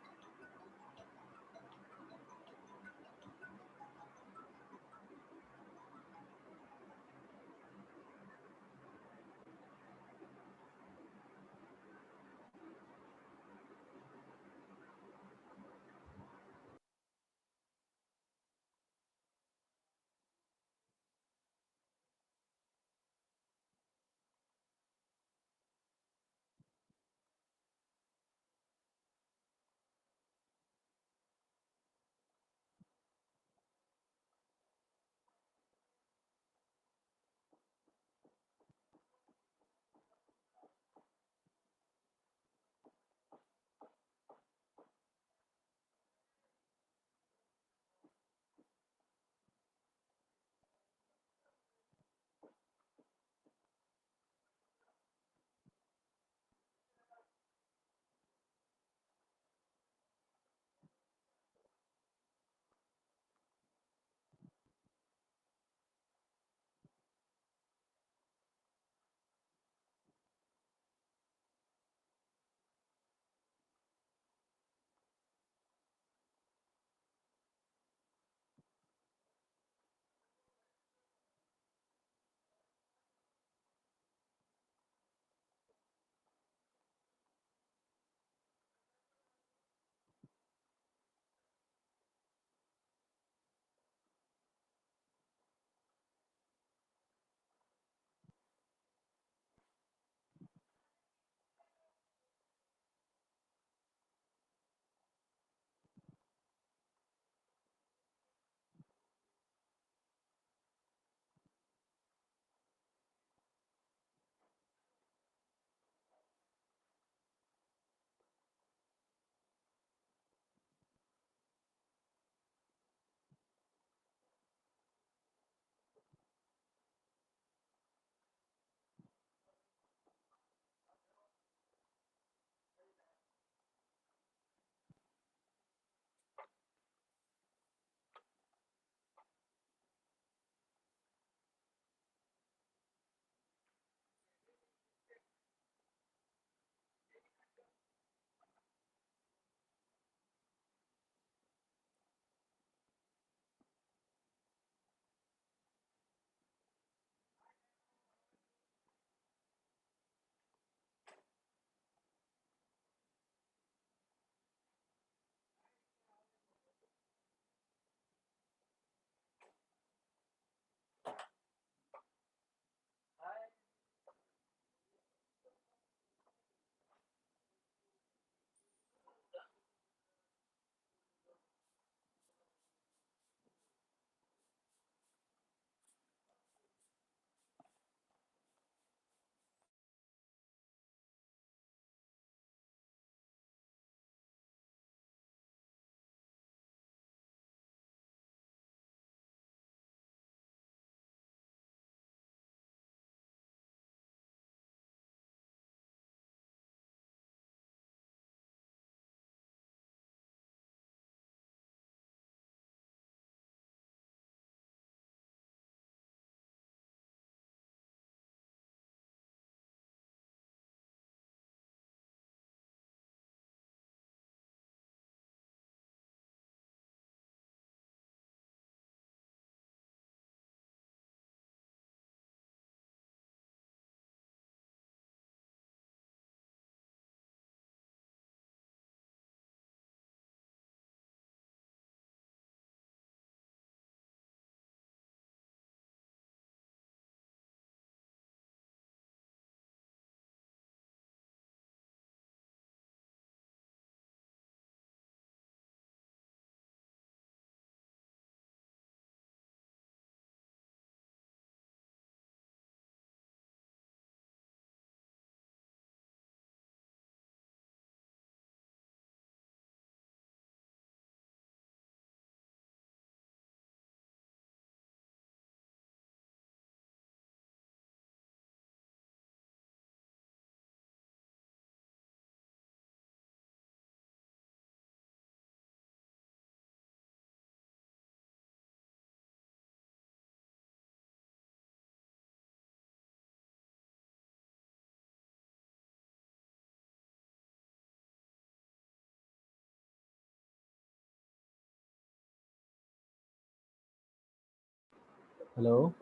हेलो।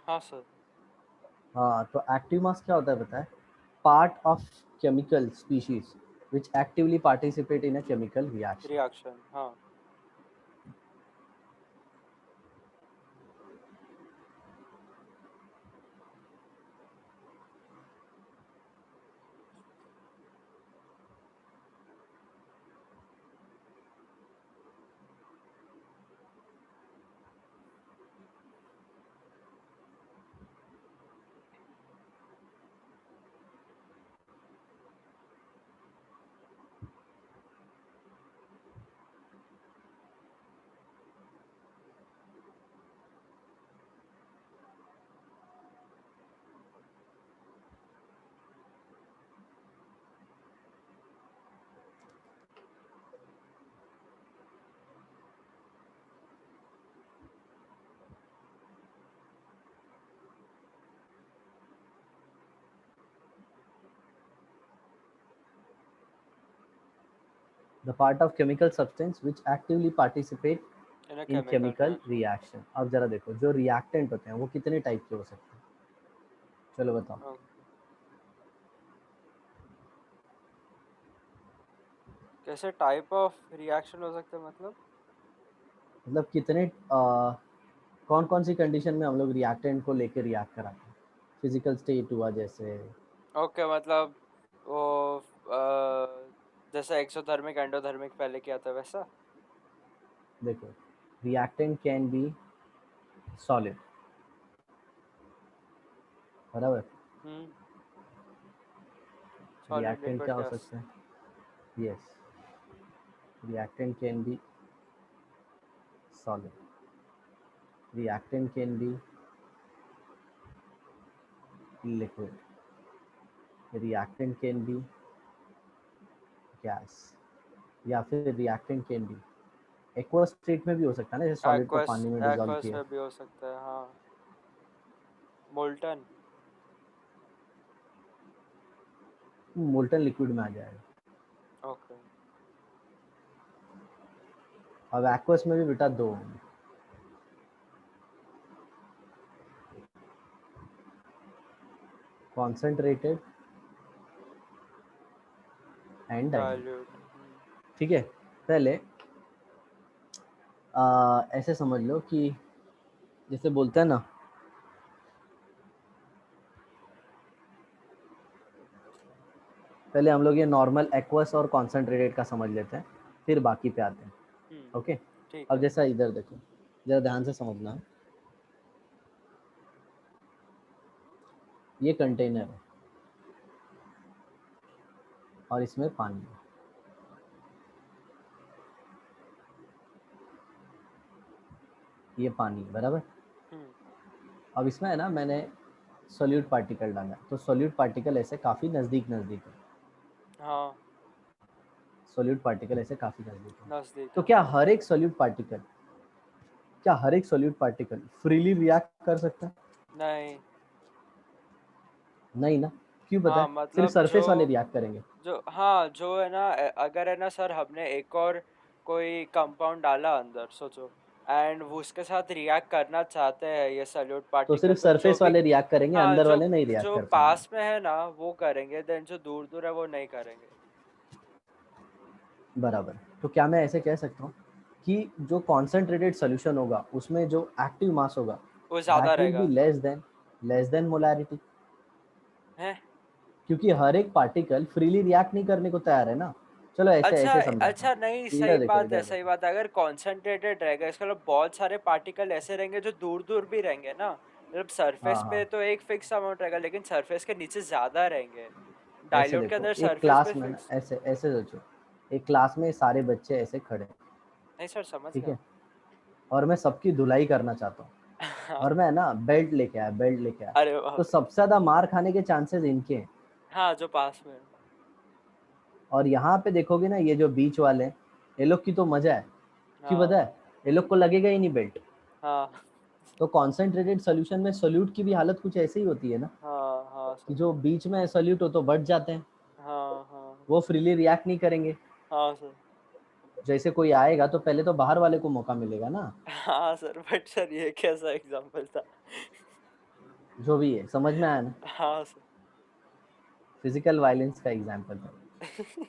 हाँ सर।
हाँ, तो एक्टिव मास क्या होता है पता है? Part of chemical species which actively participate in a chemical reaction.
Reaction, हाँ।
The part of chemical substance which actively participate
in a
in
chemical
chemical
reaction.
reaction। अब जरा देखो, जो रिएक्टेंट होते हैं वो कितने टाइप के हो सकते हैं? चलो बताओ।
ओके, कैसे टाइप ऑफ रिएक्शन हो सकते हैं मतलब?
मतलब कितने कौन कौन सी कंडीशन में हम लोग रिएक्टेंट को लेके रिएक्ट कराते हैं? फिजिकल स्टेट हुआ जैसे।
ओके, मतलब वो जैसे एक्सोथर्मिक एंडोथर्मिक पहले किया था वैसा।
देखो, रिएक्टेंट कैन बी सॉलिड, बराबर।
हम्म। सॉलिड,
रिएक्टेंट क्या
लिक्विड,
हो
गैस।
सकते हैं? Yes, reactant can be solid, reactant can be liquid, reactant can be gas, या फिर reactant can be aqueous state में भी हो सकता है ना, जैसे सॉलिड को
एक्वस,
पानी में डिसॉल्व
एक्वस
किया।
में भी हो सकता है, हाँ। मोल्टन।
मोल्टन लिक्विड में आ जाएगा।
ओके।
अब एक्वस में भी बेटा दो होंगे, कॉन्सेंट्रेटेड एंड डाइल्यूट।
डाइल्यूट।
ठीक है, पहले ऐसे समझ लो कि जैसे बोलते हैं ना, पहले हम लोग ये नॉर्मल एक्वस और कॉन्सेंट्रेटेड का समझ लेते हैं, फिर बाकी पे आते हैं। ओके,
ठीक
अब
है।
जैसा इधर देखो, जरा ध्यान से समझना। ये कंटेनर है और इसमें पानी है, ये पानी बराबर।
हम्म।
अब इसमें है ना, मैंने सोल्यूट पार्टिकल डाला, तो सोल्यूट पार्टिकल ऐसे काफ़ी नज़दीक नज़दीक है,
हाँ,
सोल्यूट पार्टिकल ऐसे काफ़ी नज़दीक है।
नजदीक
तो
है।
क्या हर एक सोल्यूट पार्टिकल, क्या हर एक सोल्यूट पार्टिकल फ्रीली रिएक्ट कर सकता है?
नहीं।
नहीं ना, क्यों पता
हाँ
है? सिर्फ
मतलब जो
सरफेस वाले रिएक्ट करेंगे।
जो हाँ, जो है ना, अगर है ना सर, हमने एक और कोई कंपाउंड डाला अंदर, सोचो, एंड वो उसके साथ रिएक्ट करना चाहते हैं ये सॉल्यूट
तो
पार्टिकल,
सिर्फ
तो जो
सरफेस
भी,
वाले रिएक्ट करेंगे,
हाँ,
अंदर
जो
वाले नहीं रिएक्ट
जो
कर पाएंगे।
पास में है ना वो करेंगे, देन जो दूर दूर है वो नहीं करेंगे।
बराबर। तो क्या मैं ऐसे कह सकता हूँ कि जो कॉन्सेंट्रेटेड सोल्यूशन होगा उसमें जो एक्टिव मास होगा
वो ज्यादा
दैट विल बी
रहेगा।
लेस देन मोलैरिटी,
है।
क्योंकि हर एक पार्टिकल फ्रीली रिएक्ट नहीं करने को तैयार है ना। चलो ऐसे
अच्छा,
ऐसे समझाता
अच्छा,
हूँ।
नहीं,
इधर
सही
देखो,
बात है,
इधर
सही
देखो।
बात है। अगर कॉन्सेंट्रेटेड रहेगा इसका मतलब बहुत सारे पार्टिकल ऐसे रहेंगे जो दूर दूर भी रहेंगे ना, मतलब
हाँ
सरफेस
हाँ,
पे तो एक फिक्स अमाउंट रहेगा, लेकिन सरफेस के नीचे ज्यादा रहेंगे।
ऐसे
डाइल्यूट के
देखो,
अंदर
एक
सरफेस पे
क्लास में ना,
फिक्स।
ऐसे ऐसे सोचो, एक क्लास में सारे बच्चे ऐसे खड़े हैं,
नहीं सर, समझ
ठीक
गया।
है, और मैं सबकी धुलाई करना चाहता हूँ,
हाँ।
और मैं ना बेल्ट लेके आया,
अरे
तो
बाप रे।
सबसे ज्यादा मार खाने के चांसेस इनके हैं।
हाँ, जो पास में है।
और यहाँ पे देखोगे ना, ये जो बीच वाले हैं, ये लोग की तो मजा है, क्यों
हाँ,
पता है? ये लोग को लगेगा ही नहीं बेल्ट।
हाँ,
तो कॉन्सेंट्रेटेड सोल्यूशन में सोल्यूट की भी हालत कुछ ऐसे ही होती है ना,
हाँ, हाँ
कि
सर।
जो बीच में सोल्यूट हो तो बढ़ जाते हैं,
हाँ, हाँ,
वो फ्रीली रिएक्ट नहीं करेंगे।
हाँ सर।
जैसे कोई आएगा तो पहले तो बाहर वाले को मौका मिलेगा ना।
हाँ सर, बट सर ये कैसा एग्जांपल था?
जो भी है, समझ में आया ना?
हाँ सर।
फिजिकल वायलेंस का एग्जाम्पल है।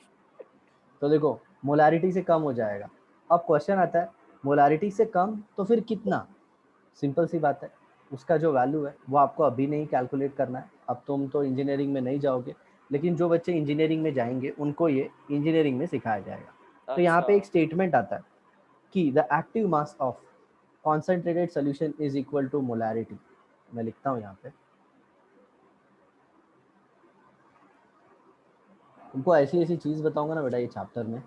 तो देखो मोलारिटी से कम हो जाएगा। अब क्वेश्चन आता है मोलारिटी से कम तो फिर कितना? सिंपल सी बात है, उसका जो वैल्यू है वो आपको अभी नहीं कैलकुलेट करना है। अब तुम तो इंजीनियरिंग में नहीं जाओगे, लेकिन जो बच्चे इंजीनियरिंग में जाएंगे उनको ये इंजीनियरिंग में सिखाया जाएगा। तो यहाँ
अच्छा।
पे एक स्टेटमेंट आता है कि the active mass of concentrated solution is equal to molarity. मैं लिखता हूँ यहाँ पे, तुमको ऐसी ऐसी चीज़ बताऊंगा ना बेटा ये चैप्टर में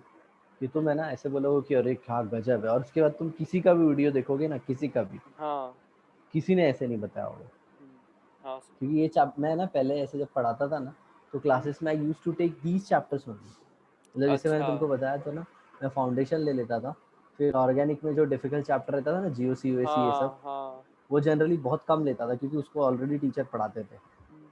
कि तुम है ना ऐसे बोलोगे कि अरे क्या गजब है, और उसके बाद तुम किसी का भी वीडियो देखोगे ना, किसी का भी,
हाँ।
किसी ने ऐसे नहीं बताया होगा।
हम्म, हाँ सर।
क्योंकि ये मैं ना पहले ऐसे जब पढ़ाता था ना तो क्लासेस में I use to take these chapters only. मतलब जैसे मैंने
अच्छा।
तुमको बताया था ना, मैं फाउंडेशन ले लेता था, फिर ऑर्गेनिक में जो डिफिकल्ट चैप्टर रहता था ना, जीओ सी ये सब,
हाँ हाँ।
वो जनरली बहुत कम लेता था क्योंकि उसको ऑलरेडी टीचर पढ़ाते थे।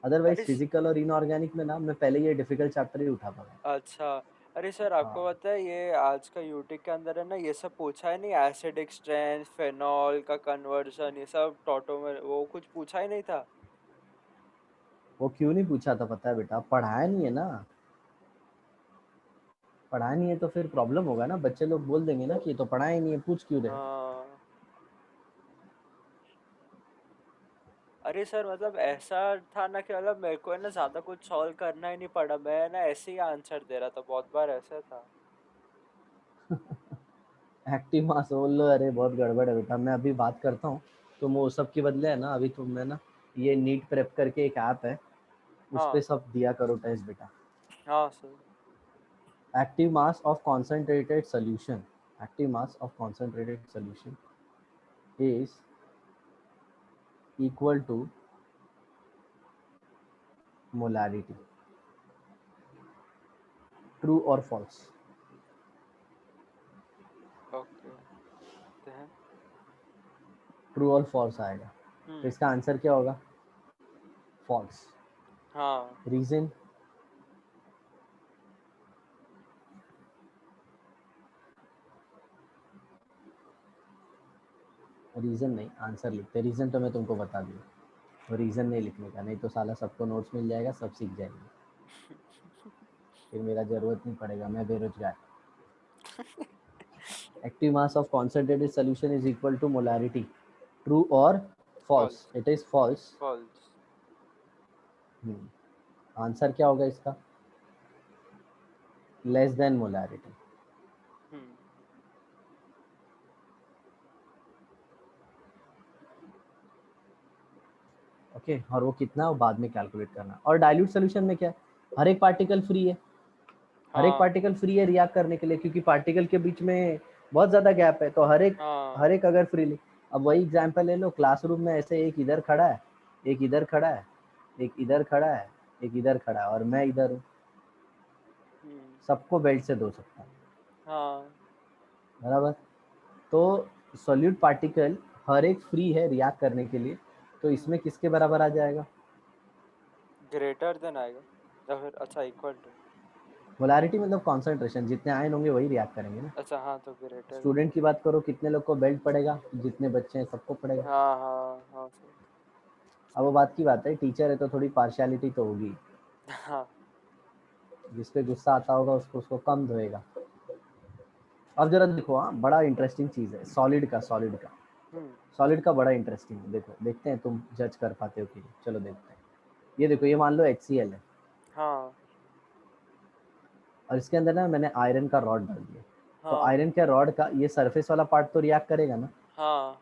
अदरवाइज
अरे
फिजिकल और इनऑर्गेनिक में ना मैं पहले ये डिफिकल्ट चैप्टर ही उठाता था।
अच्छा। अरे सर, आपको
हाँ
पता है ये आज का यूटिक के अंदर है ना, ये सब पूछा है नहीं? एसिडिक स्ट्रेंथ, फेनॉल का कन्वर्जन, ये सब टॉटो में वो कुछ पूछा ही नहीं था।
वो क्यों नहीं पूछा था पता है बेटा, पढ़ाया नहीं है ना। पढ़ाया नहीं है तो फिर प्रॉब्लम होगा ना, बच्चे लोग बोल देंगे ना कि ये तो पढ़ाया ही नहीं है, पूछ क्यों रहे।
हाँ। अरे सर, मतलब ऐसा था ना कि मतलब मेरे को है ना ज्यादा कुछ सॉल्व करना ही नहीं पड़ा, मैं ना ऐसे ही आंसर दे रहा था, बहुत बार ऐसा था।
एक्टिव मास बोल लो, अरे बहुत गड़बड़ है बेटा। मैं अभी बात करता हूँ, तुम वो सब के बदले है ना अभी तुमने ना ये नीट प्रेप करके एक ऐप है, उस पे
हाँ।
सब दिया करो टेस्ट बेटा।
हाँ sir.
Active mass of concentrated solution, active mass of concentrated solution is equal to molarity. True और फॉल्स?
ओके, देखते हैं।
ट्रू और फॉल्स आएगा, तो
हम्म।
इसका आंसर क्या होगा? फॉल्स।
हाँ।
रीजन? रीजन नहीं, आंसर लिखते। रीजन तो मैं तुमको बता दिया, तो रीजन नहीं लिखने का, नहीं तो साला सबको नोट्स मिल जाएगा, सब सीख जाएंगे, फिर मेरा जरूरत नहीं पड़ेगा, मैं बेरोजगार। Active mass of concentrated solution is equal to molarity. True और false?
False.
It is false.
False.
Answer क्या होगा इसका? Less than molarity.
Hmm.
Okay, और वो कितना वो बाद में कैलकुलेट करना। और डाइल्यूट सोल्यूशन में क्या है, हर एक पार्टिकल फ्री है, हर एक
हाँ।
पार्टिकल फ्री है रिएक्ट करने के लिए, क्योंकि पार्टिकल के बीच में बहुत ज़्यादा गैप है, तो
हाँ।
हर एक अगर फ्रीली। अब वही एग्जांपल ले लो, क्लासरूम में ऐसे एक इधर खड़ा है, एक इधर खड़ा है, एक इधर खड़ा है, एक इधर खड़ा है, और मैं इधर हूँ,
हम्म।
सबको बेल्ट से धो सकता हूँ,
हाँ।
बराबर? तो सॉल्यूट पार्टिकल हर एक फ्री है रिएक्ट करने के लिए, तो इसमें किसके बराबर आ जाएगा?
ग्रेटर देन आएगा, या फिर अच्छा इक्वल टू।
मोलारिटी मतलब कॉन्सेंट्रेशन, जितने आयन होंगे वही रिएक्ट करेंगे ना।
अच्छा, हाँ तो ग्रेटर देन।
स्टूडेंट की बात करो, कितने लोग को बेल्ट पड़ेगा? जितने बच्चे हैं सबको पड़ेगा।
हाँ हाँ हाँ सर।
अब वो बात की बात है, टीचर है तो थोड़ी पार्शियलिटी तो होगी,
हाँ।
जिस पे गुस्सा आता होगा उसको उसको कम धोएगा। अब जरा देखो, हाँ बड़ा इंटरेस्टिंग चीज़ है सॉलिड का,
हम्म।
सॉलिड का बड़ा इंटरेस्टिंग है। देखो देखते हैं तुम जज कर पाते हो कि नहीं। चलो देखते हैं। ये देखो, ये मान लो HCl है,
हाँ।
और इसके अंदर ना मैंने आयरन का रॉड डाल दिया, तो
हाँ।
आयरन के रॉड का ये सरफेस वाला पार्ट तो रिएक्ट करेगा ना,
हाँ।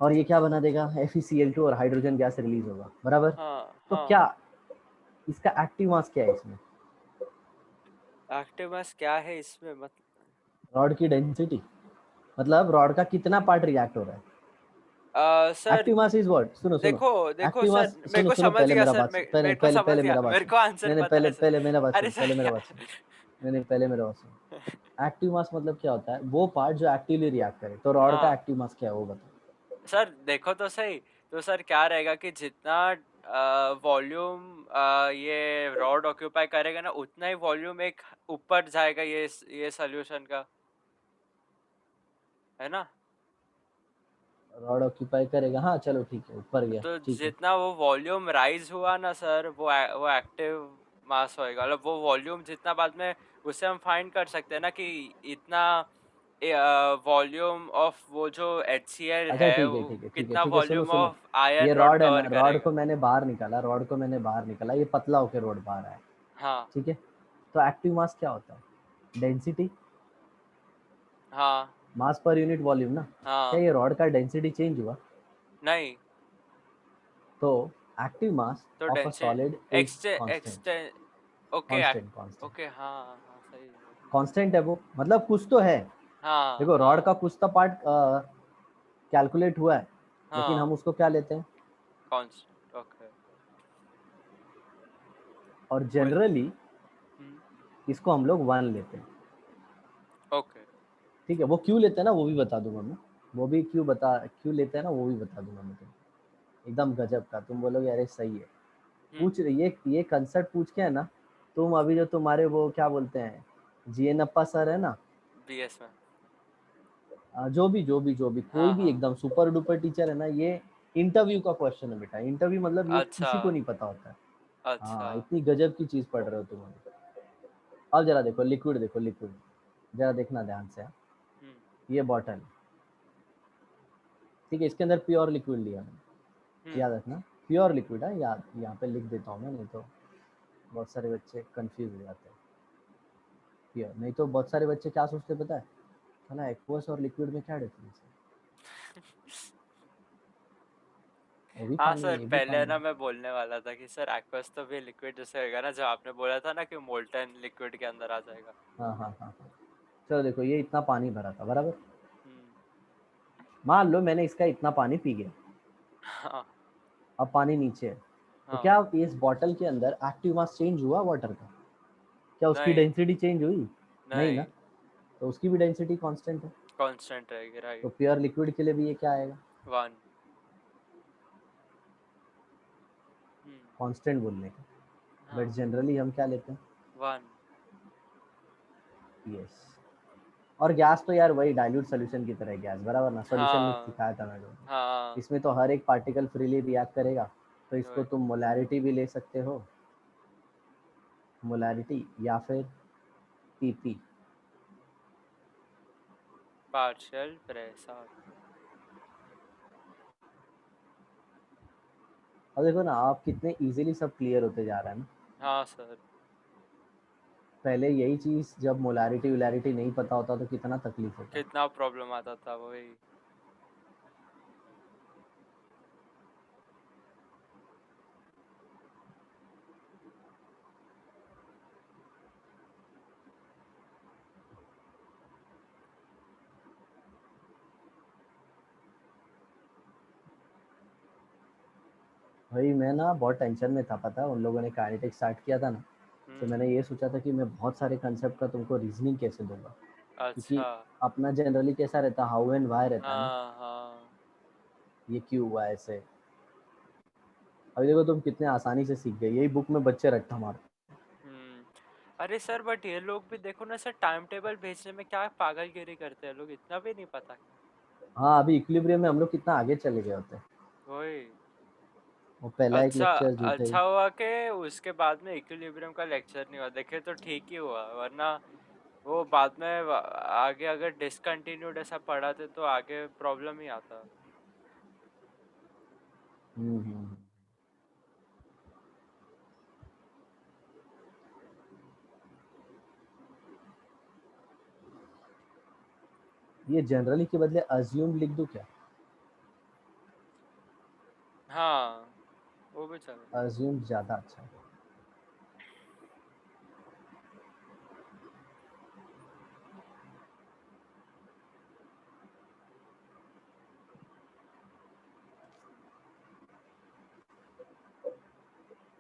और ये क्या बना देगा? FeCl2, और हाइड्रोजन गैस रिलीज होगा, बराबर?
हाँ।
तो
हाँ।
क्या इसका एक्टिव मास क्या है इसमें?
एक्टिव मास क्या है इसमें मतलब?
रॉड की डेंसिटी, मतलब रॉड का कितना पार्ट रिएक्ट हो रहा है।
Sir
active mass is what? सुनो सुनो,
देखो देखो
एक्टिव
सर,
मास,
मेरे
सुनो
को
सुनो,
समझ
पहले
गया
मेरा
सर,
बात सुन, पहले
मेरे को
पहले
समझ
पहले
गया,
मेरा बात
मेरे
सुन।
को आंसर
नहीं नहीं,
पता
पहले
है सर।
पहले मेरा बात
अरे
सुन,
सर
पहले मेरा बात सुन। नहीं नहीं, पहले मेरा बात सुन। एक्टिव मास मतलब क्या होता है? वो पार्ट जो एक्टिवली रिएक्ट करे। तो रॉड का
हाँ
एक्टिव मास क्या है वो बताओ।
सर, देखो तो सही। तो सर क्या रहेगा कि जितना वॉल्यूम ये रॉड ऑक्यूपाई करेगा ना, उतना ही वॉल्यूम एक ऊपर जाएगा ये सॉल्यूशन का। है ना?
रॉड ऑक्यूपाई करेगा, हाँ चलो ठीक है, ऊपर गया,
तो
ठीक है।
जितना वो वॉल्यूम राइज हुआ ना सर, वो एक्टिव मास होएगा, मतलब वो वॉल्यूम जितना बाद में, उससे हम फाइंड कर सकते हैं ना कि इतना वॉल्यूम ऑफ वो जो HCl
अच्छा
है
ठीक है
वो
ठीक है ठीक है
कितना
ठीक है, सुनो
वॉल्यूम
सुनो,
ऑफ आयरन
ये
रॉड
रॉड है ना,
कवर
रॉड को
करेगा।
मैंने बाहर निकाला, रॉड को मैंने बाहर निकाला, ये पतला होकर रॉड बाहर आया,
हाँ
ठीक है। तो एक्टिव मास क्या होता है? डेंसिटी,
हाँ
मास पर यूनिट वॉल्यूम ना। क्या
हाँ।
ये रॉड का डेंसिटी चेंज हुआ?
नहीं,
तो एक्टिव मास
तो
of a solid
density
is constant,
extend. Okay
constant constant
okay, हाँ हाँ सही है।
कांस्टेंट है वो, मतलब कुछ तो है।
हाँ
देखो रॉड का
हाँ
कुछ तो पार्ट कैलकुलेट हुआ है, लेकिन हम
हाँ,
उसको क्या लेते हैं?
Constant, okay.
और
कोई,
जनरली
हम्म,
इसको हम लोग वन लेते हैं,
ओके।
ठीक है। वो क्यों लेते हैं ना, वो भी बता दूंगा मैं, वो भी क्यों लेते हैं ना, वो भी बता दूंगा मैं तुमको। एकदम गजब का, तुम बोलोगे अरे सही है।
हम्म।
पूछ ये कंसेप्ट पूछ के है ना, तुम अभी जो तुम्हारे वो क्या बोलते हैं, जीएनप्पा सर है ना,
BS में।
जो भी कोई
हाँ
भी
हाँ।
एकदम सुपर डुपर टीचर है ना, ये इंटरव्यू का क्वेश्चन है बेटा, इंटरव्यू मतलब ये
अच्छा
किसी को नहीं पता होता है।
अच्छा।
हाँ, इतनी गजब की चीज पढ़ रहे हो तुम अभी। अब जरा देखो लिक्विड, देखो लिक्विड, जरा देखना ध्यान से।
हम्म
ये बॉटल, ठीक है, इसके अंदर प्योर लिक्विड लिया मैंने,
हम्म।
याद रखना, प्योर लिक्विड है, याद यहाँ पे लिख देता हूँ मैं, नहीं तो बहुत सारे बच्चे कंफ्यूज हो जाते हैं। प्योर, नहीं तो बहुत सारे बच्चे क्या सोचते हैं पता है, साला एक्वस और लिक्विड में क्या डिफरेंस है, वो भी
हाँ
पानी है
सर,
ये भी
पहले
पानी
ना
है।
मैं बोलने वाला था कि सर एक्वस तो भी लिक्विड जैसे होगा ना, जो आपने बोला था ना कि मोल्टन लिक्विड के अंदर आ जाएगा।
हाँ हाँ हाँ हाँ, चलो देखो ये इतना पानी भरा था बराबर,
हम्म।
मान लो मैंने इसका इतना पानी पी गया,
हाँ
अब पानी नीचे है, तो
हाँ।
क्या इस बॉटल के अंदर एक्टिव मास चेंज हुआ वाटर का? क्या उसकी
नहीं
डेंसिटी चेंज हुई? नहीं ना,
नहीं,
तो उसकी भी डेंसिटी कांस्टेंट है।
कांस्टेंट रहेगी,
तो
राइट।
प्योर लिक्विड के लिए भी ये क्या आएगा?
1। हम्म।
कांस्टेंट बोलने का, बट
हाँ,
जनरली हम क्या लेते हैं?
1।
यस। और गैस तो यार वही डाइल्यूट सोल्यूशन की तरह है गैस, बराबर ना, सोल्यूशन में
हाँ
सिखाया था मैंने।
हाँ,
इसमें तो हर एक पार्टिकल फ्रीली रिएक्ट करेगा, तो इसको
वही।
तुम मोलैरिटी भी ले सकते हो, मोलैरिटी या फिर पीपी।
Partial pressure.
और देखो ना आप कितने इजीली सब क्लियर होते जा रहा है ना।
हाँ सर।
पहले यही चीज जब मोलैरिटी वुलैरिटी नहीं पता होता तो कितना तकलीफ होता।
कितना प्रॉब्लम आता था, वही।
भाई मैं ना बहुत टेंशन में था, पता है उन लोगों ने काइनेटिक स्टार्ट किया था ना, तो
हम्म।
मैंने ये सोचा था कि मैं बहुत सारे कंसेप्ट का तुमको रीजनिंग कैसे दूंगा, क्योंकि
अच्छा।
अपना जनरली कैसा रहता है, हाउ एंड वाई रहता है ना,
हाँ हाँ।
ये क्यों हुआ ऐसे। अभी देखो तुम कितने आसानी से सीख गए, यही बुक में बच्चे रट्टा मारते।
हम्म। अरे सर, बट ये लोग भी देखो ना सर, टाइम टेबल भेजने में क्या पागलगिरी करते हैं लोग, इतना भी नहीं पता क्या।
हाँ अभी इक्विलिब्रियम में हम लोग कितना आगे चले गए होते हैं।
वही।
वो पहला एक
अच्छा,
लेक्चर झूठे ही।
अच्छा हुआ कि उसके बाद में इक्विलिब्रियम का लेक्चर नहीं हुआ, देखे तो ठीक ही हुआ, वरना वो बाद में आगे अगर डिसकंटिन्यूड ऐसा पढ़ाते तो आगे प्रॉब्लम ही आता।
हम्म। ये जनरली के बदले अज्यूम लिख दूं क्या?
हाँ, वो भी चलेगा।
अज्यूम ज्यादा अच्छा है।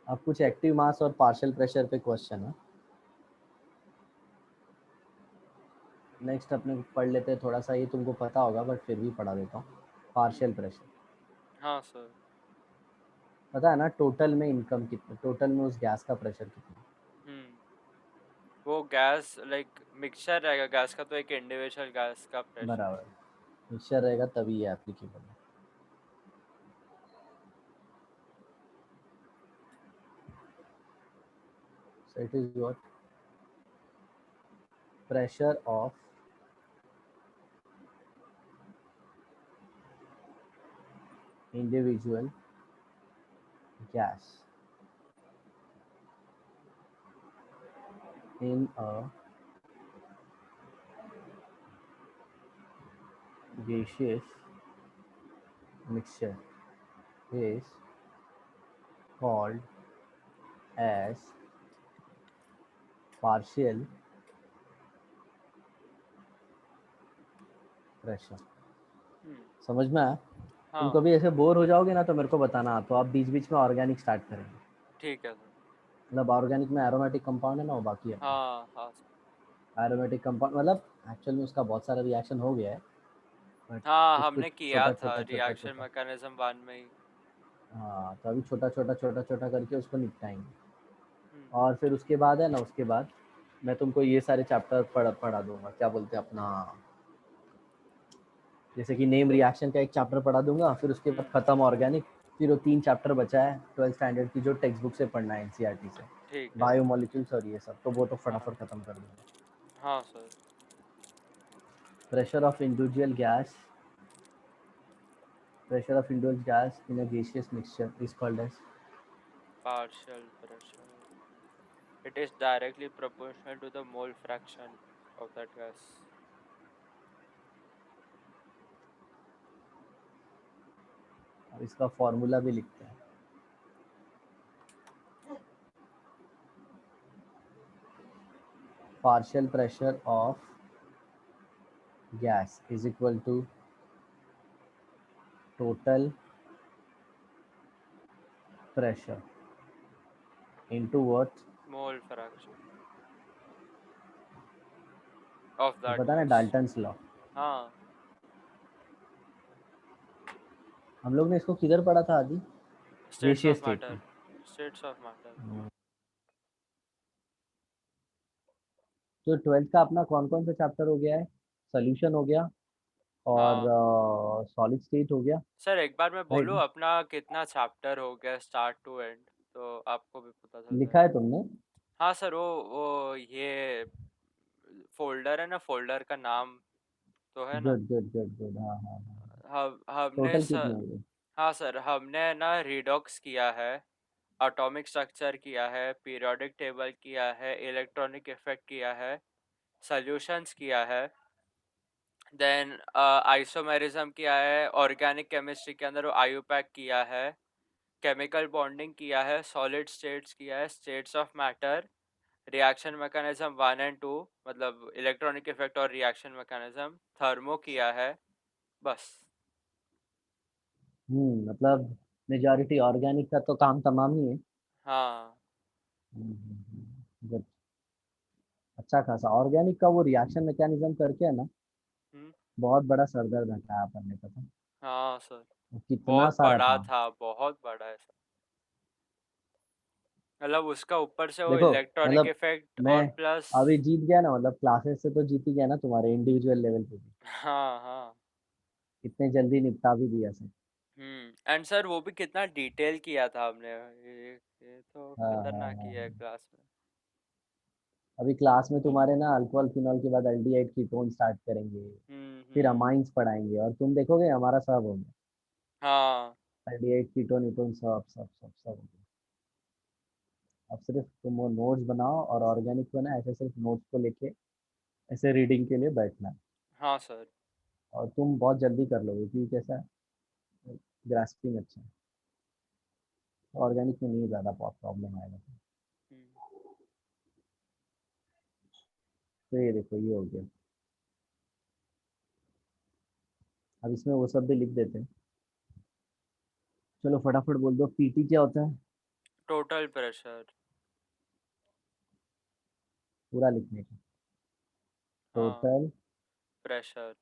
अब कुछ एक्टिव मास और पार्शियल प्रेशर पे क्वेश्चन है, नेक्स्ट अपने पढ़ लेते हैं थोड़ा सा, ये तुमको पता होगा बट फिर भी पढ़ा देता हूँ। पार्शियल प्रेशर,
हाँ सर।
पता है ना टोटल में इनकम कितना, टोटल में उस गैस का प्रेशर कितना?
हम्म। वो गैस लाइक मिक्सचर रहेगा गैस का, तो एक इंडिविजुअल गैस का प्रेशर।
बराबर, मिक्सचर रहेगा तभी ये एप्लीकेबल है। So it is what pressure of individual gas in a gaseous mixture is called as partial pressure।
हम्म।
समझ में आया? तुम
हाँ
कभी ऐसे बोर हो जाओगे ना तो मेरे को बताना, तो आप बीच बीच में ऑर्गेनिक स्टार्ट करेंगे।
ठीक है सर।
मतलब ऑर्गेनिक में एरोमेटिक कंपाउंड है ना, वो बाकी है।
हाँ हाँ सर।
एरोमेटिक कंपाउंड मतलब एक्चुअल में उसका बहुत सारा रिएक्शन हो गया है, बट
हाँ
कुछ कुछ
हमने किया
छोटा
था
छोटा छोटा
रिएक्शन
छोटा।
मैकेनिज्म 1 में ही।
हाँ, तो अभी छोटा छोटा छोटा छोटा करके उसको निपटाएंगे।
हम्म।
और फिर उसके बाद है ना, उसके बाद मैं तुमको ये सारे चैप्टर पढ़ा दूंगा, क्या बोलते हैं अपना, जैसे कि नेम रिएक्शन का एक चैप्टर पढ़ा दूंगा, फिर उसके बाद
हम्म।
खत्म ऑर्गेनिक। फिर वो 3 चैप्टर बचा है 12th स्टैंडर्ड की, जो टेक्स्ट बुक से पढ़ना है, एनसीईआरटी से,
ठीक है।
बायोमोलिक्यूल्स और ये सब, तो वो तो
हाँ
फटाफट खत्म कर दूंगा।
हाँ sir.
Pressure of individual gas, pressure of individual gas in a gaseous mixture is called as।
Partial pressure. It is directly proportional to the mole fraction of that gas.
अब इसका फॉर्मूला भी लिखते हैं। Partial pressure of gas is equal to total pressure into what.
Mole fraction of
ये
that
पता ना,
gas.
Dalton's law.
हाँ
हम लोग ने इसको किधर पढ़ा था आदि?
states
गैसीय
of
स्टेट
matter.
में।
States of matter.
तो 12th का अपना कौन कौन सा चैप्टर हो गया है? सोल्यूशन हो गया, और
हाँ
सॉलिड स्टेट हो गया,
सर एक बार मैं
राइट?
बोलूँ अपना कितना चैप्टर हो गया स्टार्ट टू एंड, तो आपको भी पता चल
लिखा है
जाएगा।
तुमने?
हाँ सर वो ये फोल्डर है ना, फोल्डर का नाम तो है ना।
गुड गुड गुड गुड, हाँ हाँ हाँ।
हमने
टोटल
सर,
कितने हो गए?
हाँ सर हमने ना रिडॉक्स किया है, एटॉमिक स्ट्रक्चर किया है, पीरियोडिक टेबल किया है, इलेक्ट्रॉनिक इफेक्ट किया है, सॉल्यूशंस किया है, देन आइसोमेरिज्म किया है, ऑर्गेनिक केमिस्ट्री के अंदर वो आयुपैक किया है, केमिकल बॉन्डिंग किया है, सॉलिड स्टेट्स किया है, states of matter, reaction mechanism 1 and 2 मतलब इलेक्ट्रॉनिक इफेक्ट और रिएक्शन मैकेनिज्म, थर्मो किया है, बस।
मतलब मेजॉरिटी ऑर्गेनिक का तो काम तमाम ही है।
हाँ।
गुड। अच्छा खासा ऑर्गेनिक का वो रिएक्शन मैकेनिज्म करके है ना,
हम्म।
बहुत बड़ा सरदर्द हटाया अपन ने, पता?
हाँ सर
वो कितना
बहुत
सारा
बड़ा
था।
था, बहुत बड़ा है सर। मतलब उसका ऊपर से वो
देखो,
इलेक्ट्रॉनिक
मतलब
इफेक्ट
मैं
और प्लस।
अभी जीत गया ना, मतलब क्लासेस से तो जीत ही गया ना, तुम्हारे इंडिविजुअल लेवल पे भी
हाँ हाँ।
इतने जल्दी निपटा भी दिया सर।
एंड सर वो भी कितना डिटेल किया था हमने, ये तो
हाँ हाँ
खतरनाक ही
हाँ
है
हाँ।
क्लास में।
अभी क्लास में तुम्हारे ना अल्कोहल फिनॉल के बाद एल्डिहाइड कीटोन स्टार्ट करेंगे, फिर
हम्म।
अमाइंस पढ़ाएंगे, और तुम देखोगे हमारा सब हो गया।
हाँ
एल्डिहाइड कीटोन कीटोन सब सब सब सब हो गया। अब सिर्फ तुम वो नोट्स बनाओ, और ऑर्गेनिक को ना ऐसे सिर्फ नोट्स को लेके ऐसे रीडिंग के लिए बैठना है।
हाँ सर।
और तुम बहुत जल्दी कर लोगे, क्योंकि कैसा ग्रास्पिंग अच्छा है। ऑर्गेनिक में नहीं ज़्यादा बहुत प्रॉब्लम आएगा।
हम्म।
तो ये देखो, ये हो गया। अब इसमें वो सब भी लिख देते हैं। चलो फटाफट बोल दो, पीटी क्या होता है?
Total pressure.
पूरा लिखने का।
हाँ
total
pressure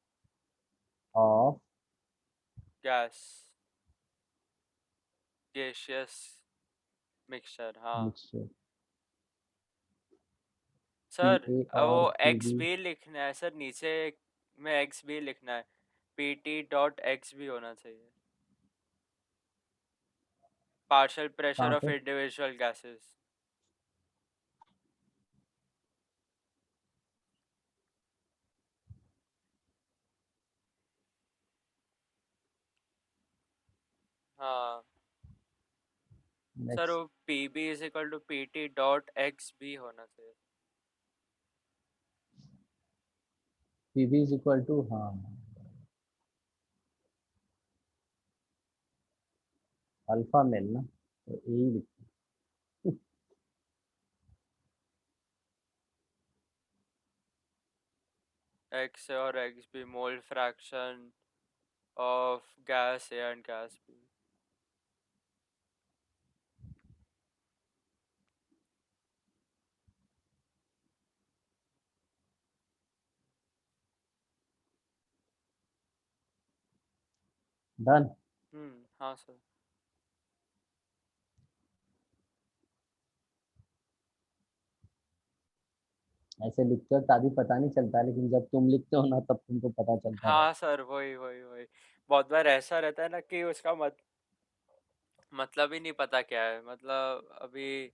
of
gas gaseous mixture. हाँ
मिक्सचर, पी
सर
ए
वो
और पी
एक्स
बी।
भी लिखना है सर, नीचे में एक्स भी लिखना है, PT.x भी होना चाहिए, पार्शियल प्रेशर
कहाँ
ऑफ
पे?
Individual gases. हाँ सर,
नेक्स्ट।
वो PB is equal to PT.x भी होना चाहिए।
पीवी इज इक्वल टू, हाँ, अल्फा मेल ना, तो यही लिखते
x और x भी mole fraction of gas A and gas B.
Done.
हाँ सर।
ऐसे लिखते हो तभी पता नहीं चलता है, लेकिन जब तुम लिखते हो ना तब तुमको पता चलता
हाँ
रहता
सर, वही वही वही, बहुत बार ऐसा रहता है ना कि उसका मतलब ही नहीं पता क्या है। मतलब अभी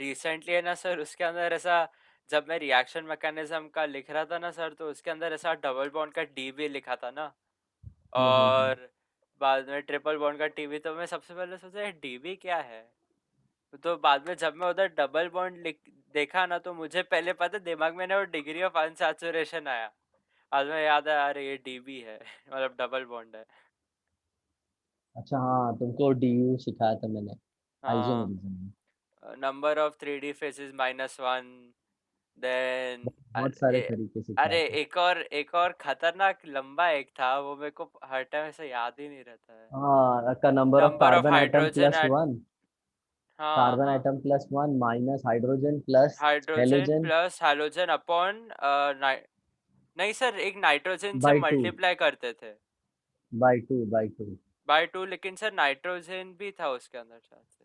रिसेंटली है ना सर, उसके अंदर ऐसा, जब मैं रिएक्शन मैकेनिज्म का लिख रहा था ना सर, तो उसके अंदर ऐसा डबल बॉन्ड का डी भी लिखा था ना,
है।
और बाद में ट्रिपल बॉन्ड का टी भी। तो मैं सबसे पहले सोचा डी भी क्या है, तो बाद में जब मैं उधर डबल बॉन्ड लिख देखा ना, तो मुझे पहले पता दिमाग में ना वो डिग्री ऑफ अनसैचुरेशन आया। आज में याद है, अरे ये डीबी है मतलब डबल बॉन्ड है।
अच्छा हाँ, तुमको डीयू सिखाया था मैंने
हाँ,
आइसोमेरिज्म में।
Number of 3D faces -1। Then
बहुत सारे
अरे,
तरीके सिखाया
अरे
था।
एक और खतरनाक लंबा एक था, वो मेरे को हर टाइम ऐसे याद ही नहीं रहता है।
हाँ, का number of
number of
carbon atom
hydrogen
plus
eight,
one,
हाँ
कार्बन
हाँ,
atom plus one minus hydrogen plus
hydrogen
halogen
plus halogen upon, नहीं सर, एक नाइट्रोजन से
बाई टू,
मल्टीप्लाई करते थे
by two, by two.
By 2, लेकिन sir nitrogen भी था उसके अंदर शायद से।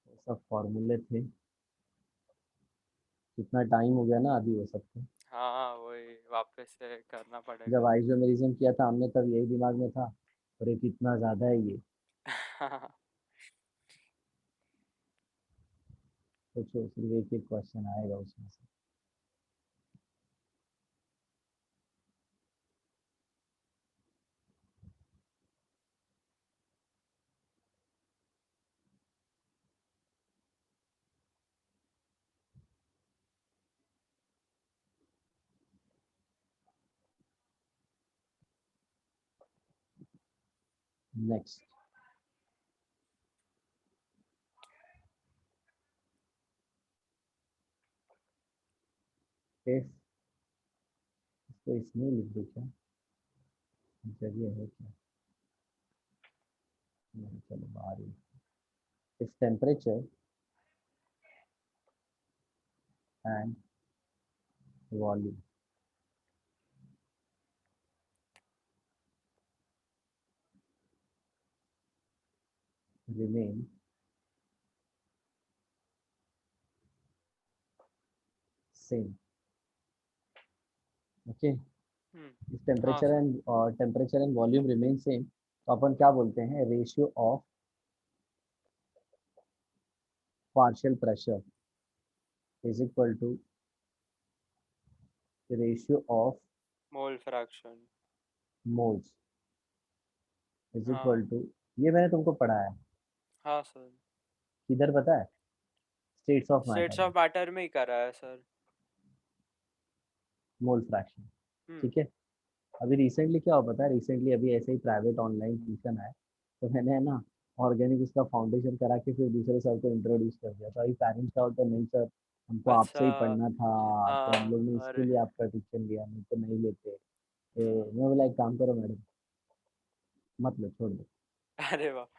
वो सब फॉर्मूले थे। कितना टाइम हो गया ना अभी वो सब तो।
हाँ वही वापस से करना
जब
पड़ेगा।
आइसोमेरिज्म किया था हमने तब यही दिमाग में था, अरे कितना ज्यादा है ये। सोचो सिर्फ एक एक क्वेश्चन आएगा उसमें से। नेक्स्ट। इसको इसमें लिख दो क्या, जगह है क्या? नहीं, चलो बाहर ही। If temperature and volume remain same, okay.
Hmm,
if
हाँ
temperature
sir.
And temperature and volume remain same, तो अपन क्या बोलते हैं, ratio of partial pressure is equal to ratio of
mole fraction.
Moles is equal
हाँ
to, ये मैंने तुमको पढ़ा है
हाँ सर,
किधर पता है, स्टेट्स ऑफ
स्टेट्स
मैटर में,
ऑफ मैटर में ही करा है सर।
Mole fraction.
हम्म,
ठीक है। अभी रिसेंटली क्या हुआ पता है, रिसेंटली अभी ऐसे ही प्राइवेट ऑनलाइन ट्यूशन आया, तो मैंने है ना ऑर्गेनिक उसका फाउंडेशन करा के फिर दूसरे सर को इंट्रोड्यूस कर दिया। तो अभी पेरेंट्स का होता नहीं सर, हमको आपसे
अच्छा,
ही पढ़ना था, तो हम लोग ने
हाँ
इसके
अरे।
लिए आपका ट्यूशन लिया, नहीं तो नहीं लेते। तो मैं बोला एक काम करो मैडम, मत लो, छोड़ दो।
अरे बाप।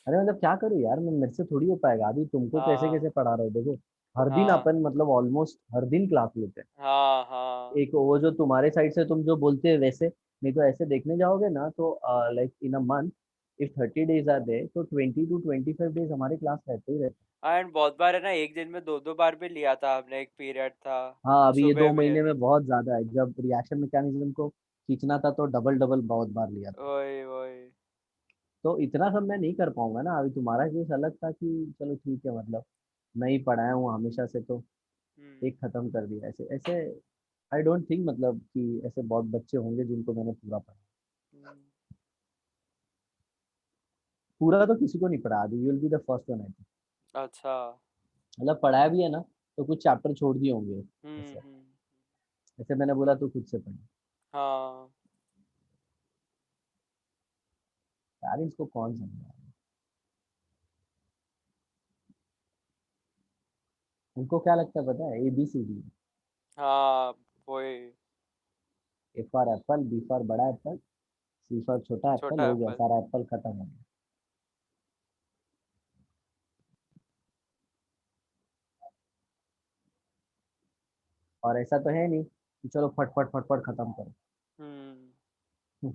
अरे मतलब क्या करूँ यार, मैं मेरे से थोड़ी हो पाएगा। अभी तुमको कैसे
हाँ
कैसे पढ़ा रहा हूँ देखो, हर दिन
हाँ
अपन मतलब ऑलमोस्ट हर दिन क्लास लेते हैं।
हाँ हाँ।
एक वो जो तुम्हारे साइड से तुम जो बोलते हैं वैसे, नहीं तो ऐसे देखने जाओगे ना तो like in a month if 30 days are there तो 20 to 25 days हमारे क्लास रहते ही रहते
एंड बहुत बार है ना, एक दिन में 2-2 बार भी लिया था हमने, एक पीरियड था
हाँ अभी ये
सुबह
2 महीने में बहुत ज्यादा है, जब रिएक्शन मैकेनिज्म को खींचना था तो डबल डबल बहुत बार लिया था।
वही वही।
तो इतना सब मैं नहीं कर पाऊंगा ना। अभी तुम्हारा केस अलग था कि चलो ठीक है, मतलब नहीं पढ़ाया हूँ हमेशा से, तो
हम्म।
एक खत्म कर दिया ऐसे ऐसे। आई डोंट थिंक मतलब कि ऐसे बहुत बच्चे होंगे जिनको मैंने पूरा पढ़ा।
हम्म।
पूरा तो किसी को नहीं पढ़ा, you will be the first one I think.
अच्छा।
मतलब पढ़ाया भी है ना, तो कुछ चैप्टर छोड़ दिए होंगे ऐसे।
हम्म।
ऐसे मैंने बोला तो खुद से पढ़ी।
हाँ।
पेरेंट्स को कौन समझा, उनको क्या लगता है पता है, ABCD।
हाँ वही।
A for Apple, B for बड़ा एप्पल, C फॉर छोटा एप्पल,
छोटा
हो गया
एप्पल।
सारा एप्पल खत्म हो गया। और ऐसा तो है नहीं कि चलो फटफट फटफट खत्म करो।
हम्म।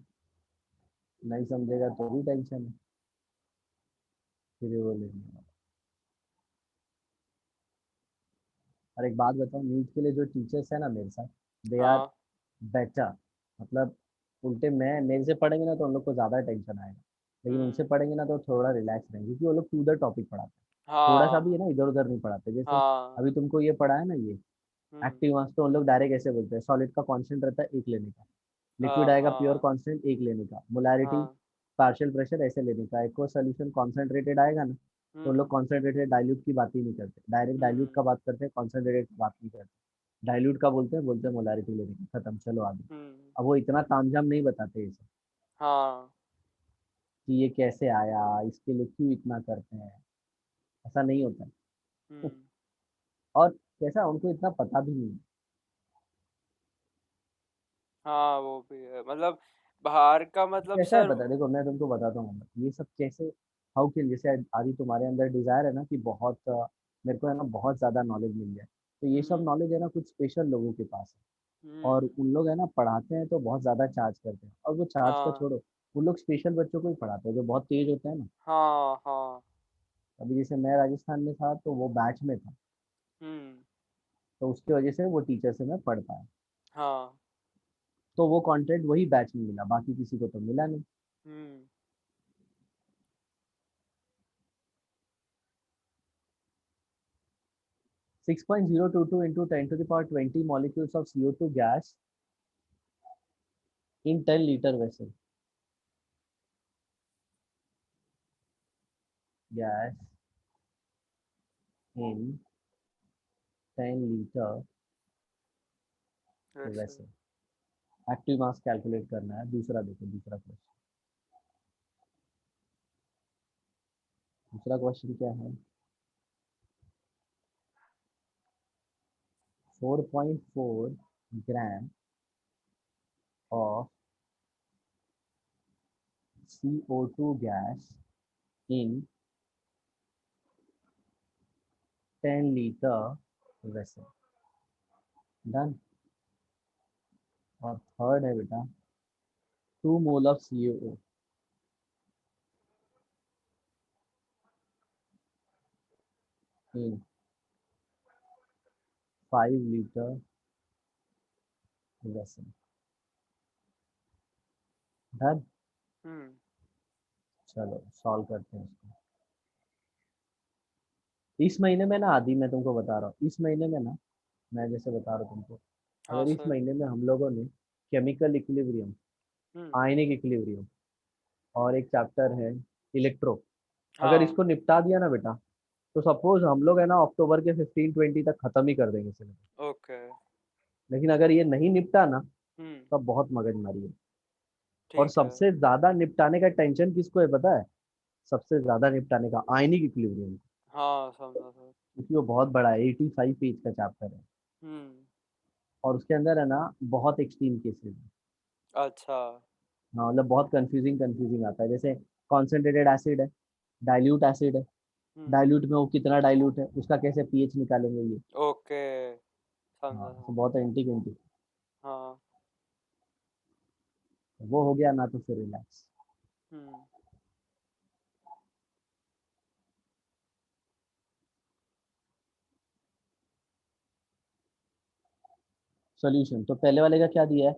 नहीं समझेगा तो भी टेंशन है, फिर वो लेने। और एक बात बताओ, नीट के लिए जो टीचर्स है ना मेरे साथ, दे आर
हाँ।
बेटर। मतलब उल्टे मैं मेरे से पढ़ेंगे ना तो उन लोग को ज़्यादा टेंशन आएगा, लेकिन उनसे
हम्म।
पढ़ेंगे ना तो थोड़ा रिलैक्स रहेंगे, क्योंकि वो लोग टू द टॉपिक पढ़ाते हैं। थोड़ा सा भी
हाँ।
है ना इधर उधर नहीं पढ़ाते। जैसे
हाँ।
अभी तुमको ये पढ़ा है ना, ये
हम्म।
एक्टिव मास, तो उन लोग डायरेक्ट ऐसे बोलते हैं, सॉलिड का कांस्टेंट रहता है एक लेने का, लिक्विड
हाँ।
आएगा प्योर
हाँ।
कांस्टेंट एक लेने का, मोलारिटी
हाँ।
पार्शियल प्रेशर ऐसे लेने का, एक सोल्यूशन कॉन्सेंट्रेटेड आएगा ना, तो उन लोग
हम्म।
कॉन्सेंट्रेटेड डाइल्यूट की बात ही नहीं करते, डायरेक्ट डाइल्यूट
हम्म।
का बात करते हैं, कॉन्सेंट्रेटेड की बात नहीं करते। डाइल्यूट का बोलते हैं मोलारिटी लेने का, खत्म चलो आगे।
हम्म।
अब वो इतना तामझाम नहीं बताते ये सब,
हाँ।
कि ये कैसे आया, इसके लिए क्यों इतना करते हैं, ऐसा नहीं होता है।
हम्म।
और कैसा उनको इतना पता भी नहीं है।
हाँ वो भी है, मतलब बाहर का मतलब
कैसा है
सर।
पता है, देखो मैं तुमको बताता हूँ, मतलब ये सब कैसे, हाउ कैन, जैसे आदि तुम्हारे अंदर डिजायर है ना कि बहुत मेरे को है ना बहुत ज्यादा नॉलेज मिल जाए, तो ये सब
हम्म।
नॉलेज है ना कुछ स्पेशल लोगों के पास है। और
हम्म।
उन लोग है ना पढ़ाते हैं तो बहुत ज्यादा चार्ज करते हैं, और वो चार्ज का
हाँ।
छोड़ो, उन लोग स्पेशल बच्चों को ही पढ़ाते हैं जो बहुत तेज होते हैं ना।
हाँ। हाँ।
अभी जैसे मैं राजस्थान में था तो वो बैच में था,
हम्म।
तो उसकी वजह से वो टीचर से मैं पढ़ पाया।
हाँ।
तो वो कंटेंट वही बैच में मिला, बाकी किसी को तो मिला नहीं।
हम्म।
6.022 into 10 to the power 20 molecules of CO2 gas in 10-liter vessel. Gas in 10-liter
वैसे।
vessel. एक्टिव मास कैलकुलेट करना है। दूसरा देखो, दूसरा क्वेश्चन, दूसरा क्वेश्चन क्या है, 4.4 gram of CO2 gas in 10-liter vessel. Done. और थर्ड है बेटा, 2 mole of CO in 5-liter vessel। Done.
Hmm.
चलो सॉल्व करते हैं इसको। इस महीने में ना आदि, मैं तुमको बता रहा हूँ, इस महीने में ना, मैं जैसे बता रहा हूँ तुमको,
हाँ
अगर इस
सर।
महीने में हम लोगों ने केमिकल इक्विलिब्रियम,
हम्म।
आयनिक इक्विलिब्रियम, और एक चैप्टर है इलेक्ट्रो, अगर
हाँ।
इसको निपटा दिया ना बेटा, तो सपोज हम लोग है ना अक्टूबर के 15-20 तक खत्म ही कर देंगे सिलेबस।
ओके।
लेकिन अगर ये नहीं निपटा ना,
हम्म।
तब बहुत मगजमारी है। और
ठीक है।
सबसे ज्यादा निपटाने का टेंशन किसको है पता है, सबसे ज्यादा निपटाने का आयनिक इक्विलिब्रियम,
हाँ समझा सर।
क्योंकि वो बहुत बड़ा है, 85 पेज का चैप्टर है।
हम्म।
और उसके अंदर है ना बहुत एक्सट्रीम केसेस है।
अच्छा।
हाँ मतलब बहुत कंफ्यूजिंग कंफ्यूजिंग आता है, जैसे कॉन्सेंट्रेटेड एसिड है, डाइल्यूट एसिड है,
हम्म।
डाइल्यूट में वो कितना डाइल्यूट है, उसका कैसे पीएच निकालेंगे ये।
ओके।
हाँ
समझा
तो
समझा।
बहुत एंटी एंटी।
हाँ।
वो हो गया ना तो फिर रिलैक्स।
हम्म।
सॉल्यूशन तो पहले वाले का क्या दिया है,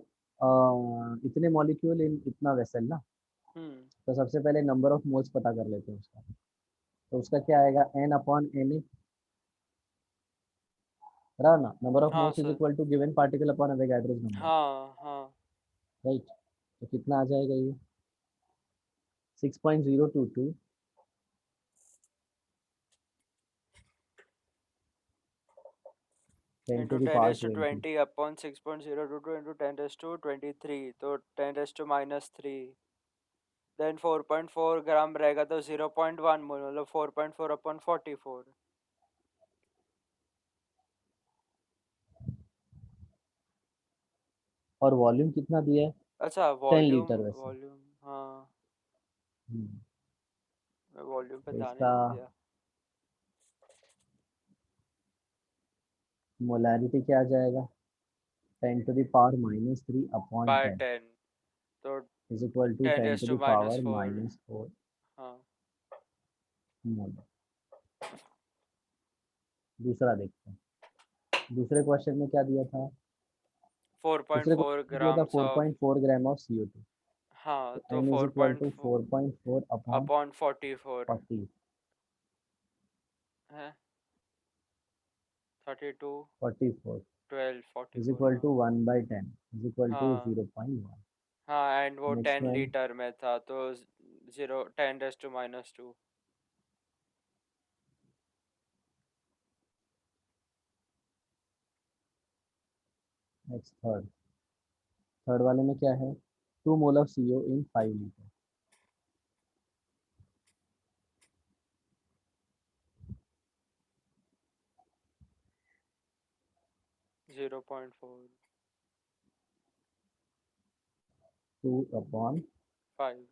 इतने मॉलिक्यूल इन इतना वेसल ना। तो सबसे पहले नंबर ऑफ मोल्स पता कर लेते हैं उसका। तो उसका क्या आएगा, n अपॉन एन ए, रहा ना, नंबर ऑफ
हाँ
moles is
sir.
Equal to given particle upon Avogadro's number,
हाँ हाँ।
राइट। तो कितना आ जाएगा ये, 6.022 10
into
to the
ten
power
raise to
20।
20 upon 6.022 into 10 raise to 23, तो 10 रेस टू -3, देन 4.4 ग्राम रहेगा, तो 0.1 मोल, मतलब 4.4 अपॉन 44।
और वॉल्यूम कितना दिया है,
अच्छा
10
वॉल्यूम,
लीटर वैसे।
वॉल्यूम हाँ,
हम्म,
वॉल्यूम पे
तो
ध्यान ही
इसका
नहीं दिया।
मोलैरिटी क्या आ जाएगा, 10 to the power -3 upon
by
10
10, तो
is equal to
ten
10
raise
to
two
the
minus
power
four
-4
हाँ।
मोल। दूसरा देखते हैं, दूसरे क्वेश्चन में क्या दिया था, दूसरे
4.4
क्वेश्चन में दिया था
grams of,
4.4 gram of CO2।
हाँ
तो
तो
n is equal to
4.4
4.4 upon
upon 44
40,
है, 32,
44
12,
इज
44
इक्वल
हाँ।
टू 1/10 इज इक्वल टू
हाँ
0.1।
हाँ, एंड वो
नेक्स्ट
10
वन,
लीटर में था, तो 10 raise to -2।
Next third, third वाले में क्या है, 2 mole of CO in 5 litre.
0.4
2 upon
5।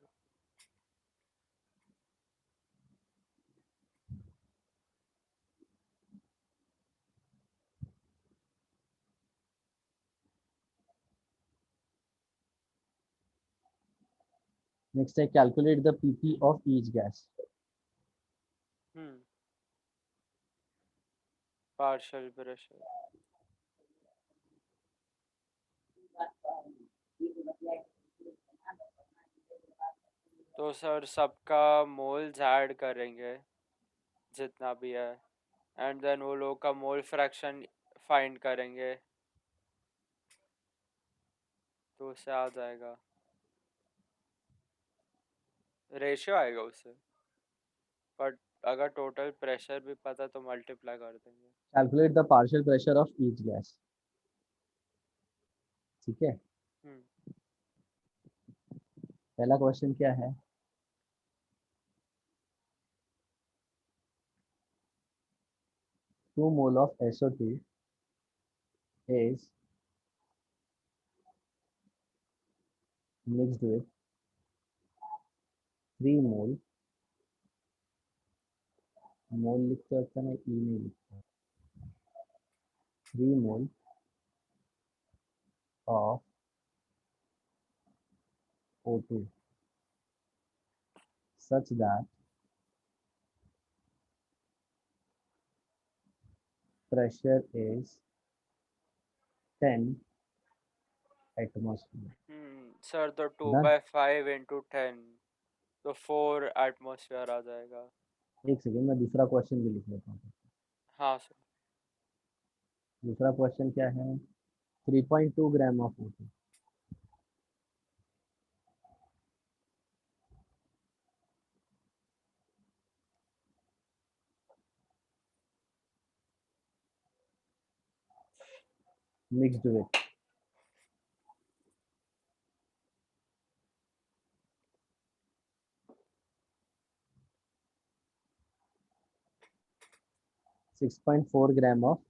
Next है calculate the PP of each gas.
Partial pressure, तो सर सबका मोल्स ऐड करेंगे जितना भी है, एंड देन वो लोग का मोल फ्रैक्शन फाइंड करेंगे, तो उससे आ जाएगा, रेशियो आएगा उससे। बट अगर टोटल प्रेशर भी पता तो मल्टीप्लाई कर देंगे।
Calculate the partial pressure of each gas, ठीक है।
हम्म
पहला क्वेश्चन क्या है, 2 mole of SO2 is mixed with 3 mole, mole लिखते होता है ना, ई नहीं लिखते, 3 mole of O2 such that pressure is 10 atmosphere।
Sir तो two
done.
By five into 10, तो 4 एटमोसफियर आ जाएगा।
एक सेकेंड, मैं दूसरा क्वेश्चन भी लिख लेता हूँ।
हाँ सर।
दूसरा क्वेश्चन क्या है, 3.2 gram of O2 mixed with 6.4 gram of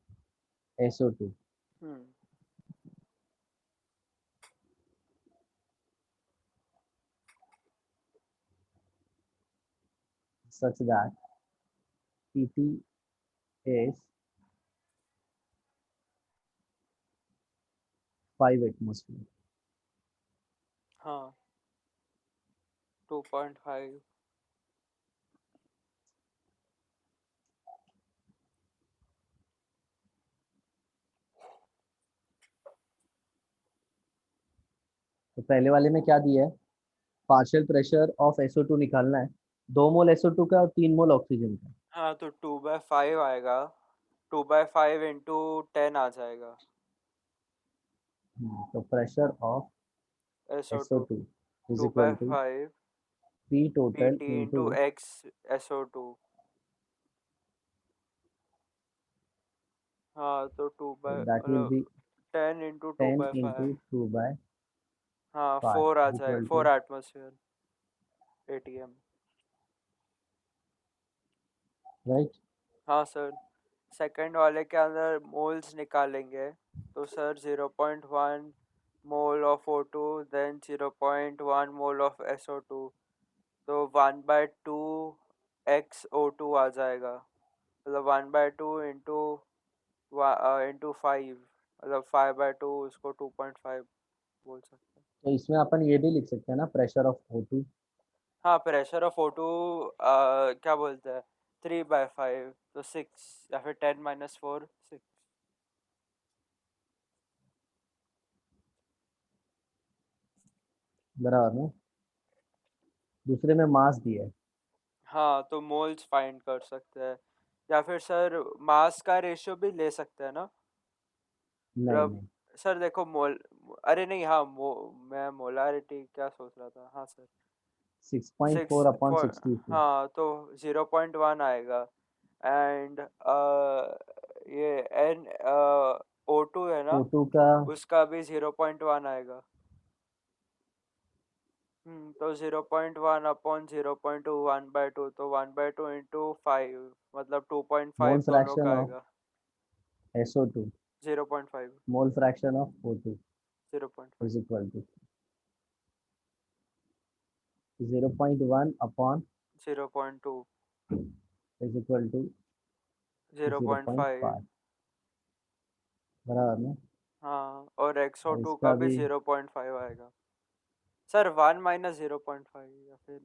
SO2
hmm
such that PP is 5 atmosphere।
हाँ 2.5।
तो पहले वाले में क्या दिया है, पार्शियल प्रेशर ऑफ SO2 निकालना है, 2 मोल SO2 का और 3 मोल ऑक्सीजन का।
हाँ तो 2/5 आएगा, 2/5 इंटू 10 आ जाएगा
तो pressure of
SO2,
SO2 is
to
equal
by
two
five
P total
PT
into,
into X SO2। हाँ तो
that will be
10 into two
10
by
into
five
2/5
हाँ 4 आ
इज
जाएगा,
equal to,
4 atmosphere ATM।
Right.
हाँ sir, second वाले के अंदर moles निकालेंगे तो sir 0.1 mole of O2, then 0.1 mole of SO2, तो 1/2 XO2 आ जाएगा, मतलब 1/2 इंटू 5, मतलब 5/2, उसको 2.5 बोल सकते हैं।
तो इसमें अपन ये भी लिख सकते हैं ना, प्रेशर ऑफ O2।
हाँ प्रेशर ऑफ O2 क्या बोलते हैं, 3/5, तो 6, या फिर 10 - 4 6।
बराबर ना, दूसरे में मास दिया है।
हाँ तो मोल्स फाइंड कर सकते हैं, या फिर सर मास का रेशियो भी ले सकते हैं ना,
नहीं
मतलब
नहीं,
सर देखो मोल, अरे नहीं हाँ मैं मोलारिटी क्या सोच रहा था, हाँ सर,
6.4
सिक्स
अपॉन 64।
हाँ तो 0.1 आएगा, एंड ये एन O2 है ना,
O2 का
उसका भी 0.1 आएगा। तो 0.1 अपॉन 0.2, 1/2, तो 1/2 इंटू 5, मतलब 2.5
मोल
दोनों
फ्रैक्शन
का
ऑफ
आएगा।
SO2,
0.5,
mole fraction of O2
0.5,
is equal to 0.1 upon
0.2,
is equal to
0.5।
0.5, बराबर ना।
हाँ और
और
XO2 का
इसका
भी
भी
0.5 आएगा सर, 1 - 0.5 या फिर।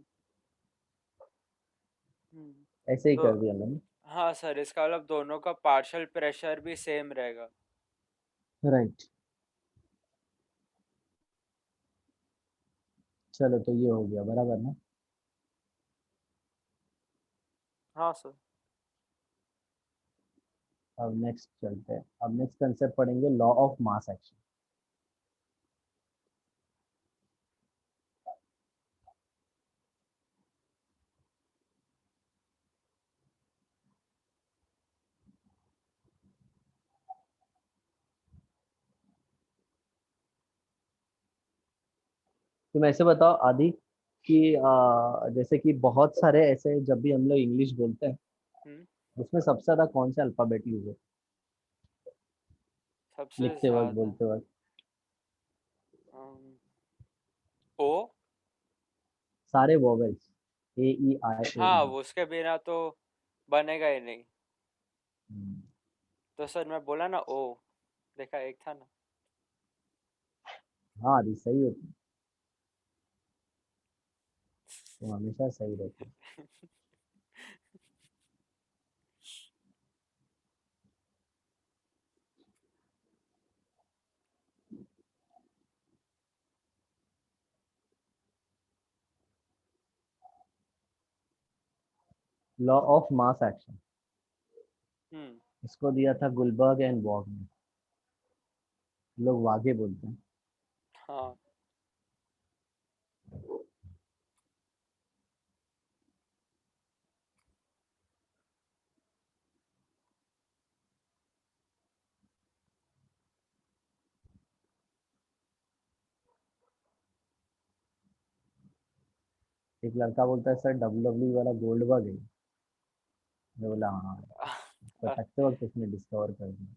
हम्म
ऐसे ही
तो
कर दिया मैंने।
हाँ सर, इसका मतलब दोनों का पार्शियल प्रेशर भी सेम रहेगा।
राइट, चलो तो ये हो गया बराबर ना।
हाँ सर।
अब नेक्स्ट चलते हैं, अब नेक्स्ट कंसेप्ट पढ़ेंगे, लॉ ऑफ मास एक्शन। तुम ऐसे बताओ आदि कि जैसे कि बहुत सारे ऐसे, जब भी हम लोग इंग्लिश बोलते हैं
हम्म
उसमें सबसे ज्यादा कौन से अल्फाबेट यूज होते हैं,
सबसे
लिखते वक्त
ज्यादा
बोलते वक्त?
ओ।
सारे vowels, A E I O U।
हाँ वो उसके बिना तो बनेगा ही नहीं, तो सर मैं बोला ना ओ, देखा एक था ना।
हाँ आदि सही होती है, तुम हमेशा सही रहते हो। लॉ ऑफ मास एक्शन,
हम्म
इसको दिया था गुलबर्ग एंड वॉग ने, लोग वागे बोलते हैं।
हाँ
एक लड़का बोलता है सर WWE वाला गोल्डबर्ग है। मैं बोला हाँ, पटकते वक्त उसने डिस्कवर कर दिया।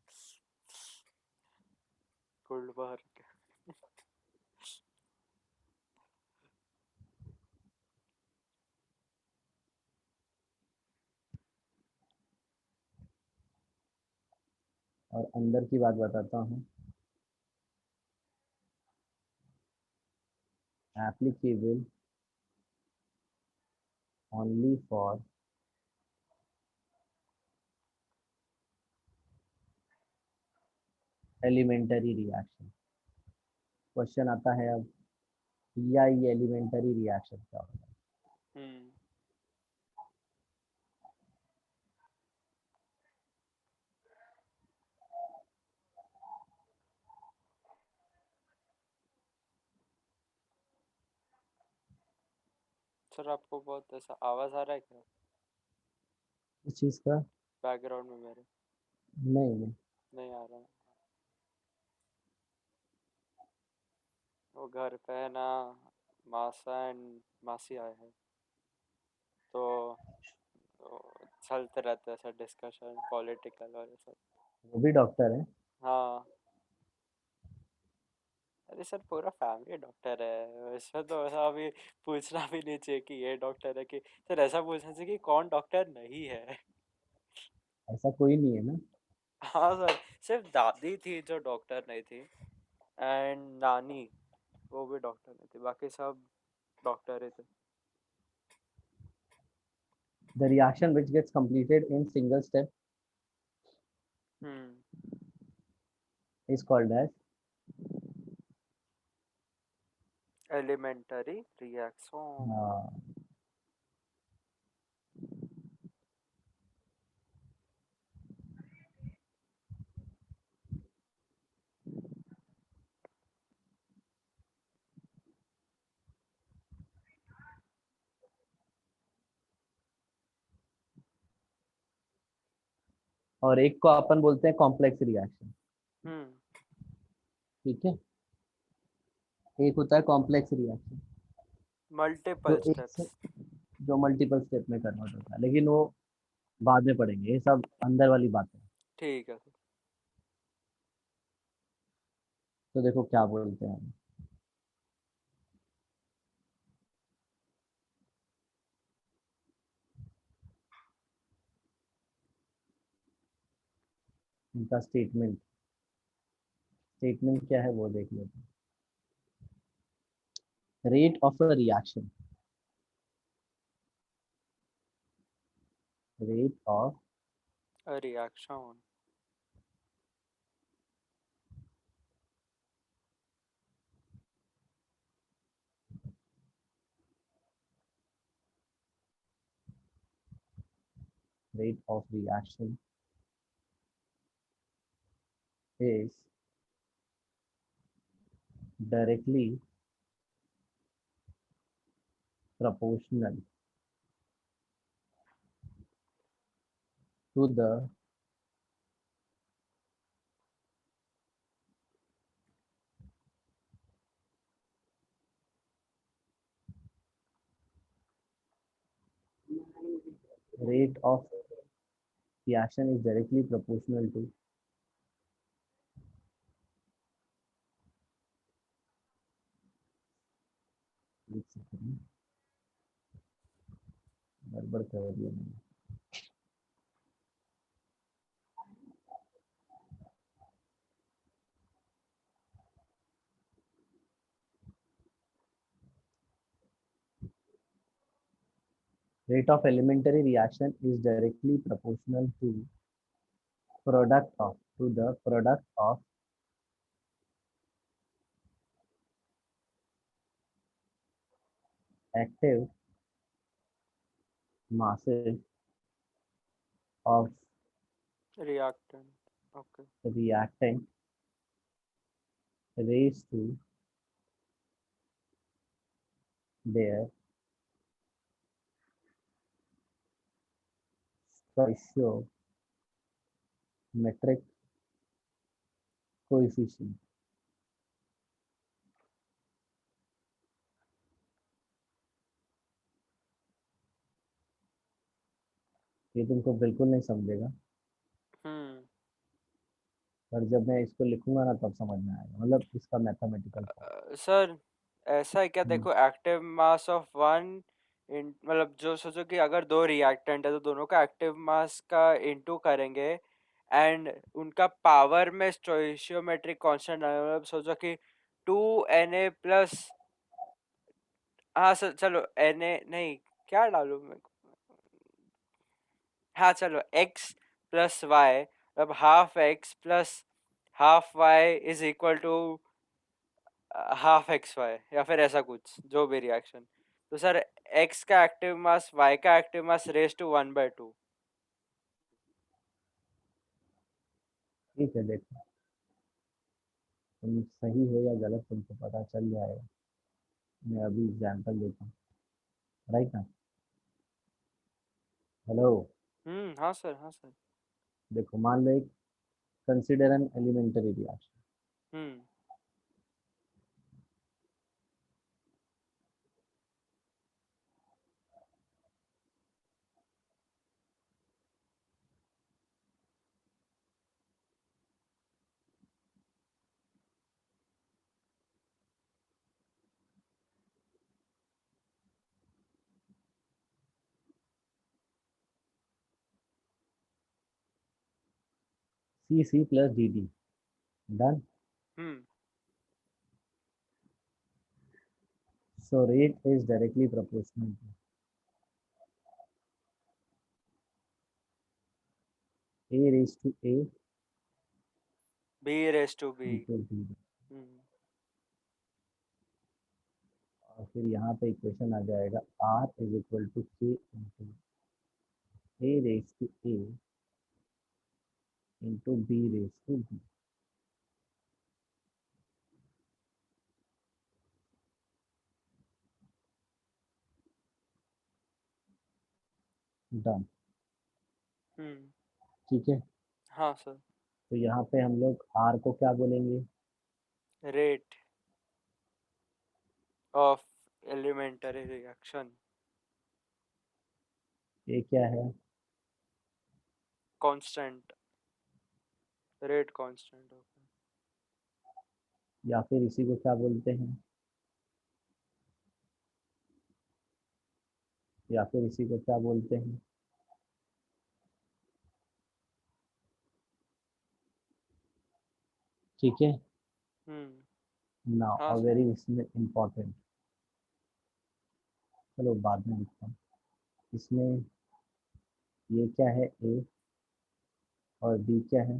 गुलबर्ग।
और अंदर की बात बताता हूँ, applicable only for elementary reaction. Question आता है अब, या ये एलिमेंटरी रिएक्शन क्या होता है?
हम्म सर आपको बहुत ऐसा आवाज आ रहा है क्या
इस चीज का?
बैकग्राउंड में मेरे?
नहीं नहीं।
नहीं आ रहा है। वो घर पे है ना, मासा एंड मासी आए हैं, तो चलते रहते हैं सर डिस्कशन पॉलिटिकल और ये सब।
वो भी डॉक्टर है?
हाँ। अरे सर पूरा फैमिली डॉक्टर है, वैसे तो ऐसा अभी पूछना भी नहीं चाहिए कि ये डॉक्टर है कि, सर ऐसा पूछना चाहिए कि कौन डॉक्टर नहीं है।
ऐसा कोई नहीं है ना।
हाँ सर, सिर्फ दादी थी जो डॉक्टर नहीं थी, एंड नानी, वो भी डॉक्टर नहीं थी, बाकी सब डॉक्टर ही थे।
The reaction which gets completed in single step
hmm
is called as?
Elementary reaction.
हाँ। और एक को अपन बोलते हैं कॉम्प्लेक्स रिएक्शन।
हम्म
ठीक है। एक होता है कॉम्प्लेक्स रिएक्शन जो
मल्टीपल
एक से,
स्टेप्स।
जो मल्टीपल स्टेप में कन्वर्ट होता है, लेकिन वो बाद में पढ़ेंगे, ये सब अंदर वाली बातें हैं।
ठीक है सर।
तो देखो क्या बोलते हैं, इनका स्टेटमेंट, स्टेटमेंट क्या है वो देख लेते हैं। Rate of a reaction, rate of
reaction.
Rate of reaction is directly proportional to the rate of reaction is directly proportional to, एक सेकंड, गड़बड़ कर दिया मैंने। Rate of elementary reaction is directly proportional to the product of active masses of
reactant. Okay.
reactant raised to their stoichiometric coefficient। ये तुमको बिल्कुल नहीं समझेगा,
हम्म
पर जब मैं इसको लिखूंगा ना तब समझ में आएगा, मतलब इसका मैथमेटिकल फॉर्म।
सर ऐसा है क्या,
हम्म।
देखो active mass of one in मतलब जो सोचो कि अगर दो रिएक्टेंट है तो दोनों का एक्टिव मास का इनटू करेंगे, एंड उनका पावर में स्टोइशियोमेट्रिक कांस्टेंट मतलब सोचो कि 2Na प्लस, हाँ सर चलो Na नहीं, क्या डालूं मैं, हाँ चलो x प्लस वाई, अब half x plus half y is equal to half X Y या फिर ऐसा कुछ, जो भी रिएक्शन। तो सर एक्स का एक्टिव मास वाई का एक्टिव मास रेज टू 1/2।
ठीक है, देखो तुम सही हो या गलत तुमको पता चल जाएगा। मैं अभी एग्जांपल देता हूँ, राइट ना। हेलो।
हाँ सर, हाँ सर।
देखो मान लो एक consider an elementary reaction.
Hmm
C plus D D. Done.
Hmm
So rate is directly proportional to A raised to A
B raise to B.
into B।
Hmm
और फिर यहाँ पे इक्वेशन आ जाएगा R is equal to K into A raised to A into B raised to B। Done.
Hmm
ठीक है।
हाँ sir.
तो यहाँ पे हम लोग R को क्या बोलेंगे?
Rate of elementary reaction.
A क्या है?
कांस्टेंट, रेट कांस्टेंट होगा।
या फिर इसी को क्या बोलते हैं? या फिर इसी को क्या बोलते हैं? ठीक है। नाउ
हाँ
अ
सर।
वेरी इसमें इम्पोर्टेंट, चलो बाद में लिखता हूँ। इसमें ये क्या है? A और B क्या है?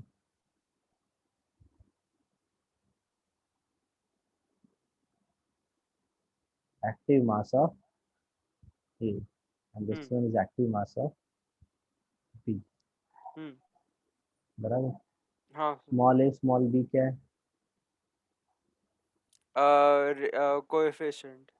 Active mass of A and this
hmm
one is active mass of B।
हम्म
बराबर।
हाँ sir.
Small a small b क्या है?
कोएफिशिएंट।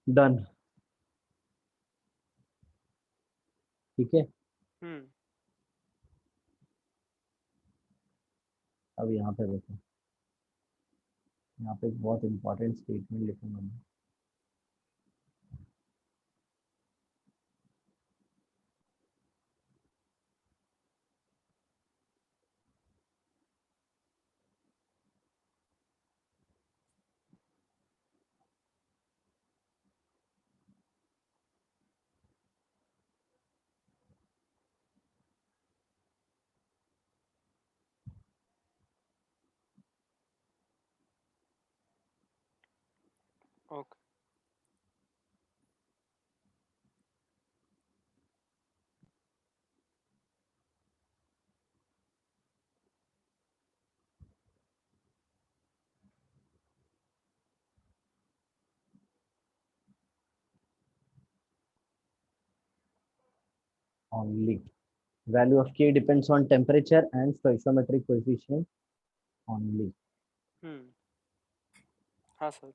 डन। ठीक है।
हम्म
अब यहाँ पे देखो, यहाँ पे एक बहुत इंपॉर्टेंट स्टेटमेंट लिखूंगा मैं।
Okay.
Only value of k depends on temperature and stoichiometric coefficient only।
हम्म हाँ सर।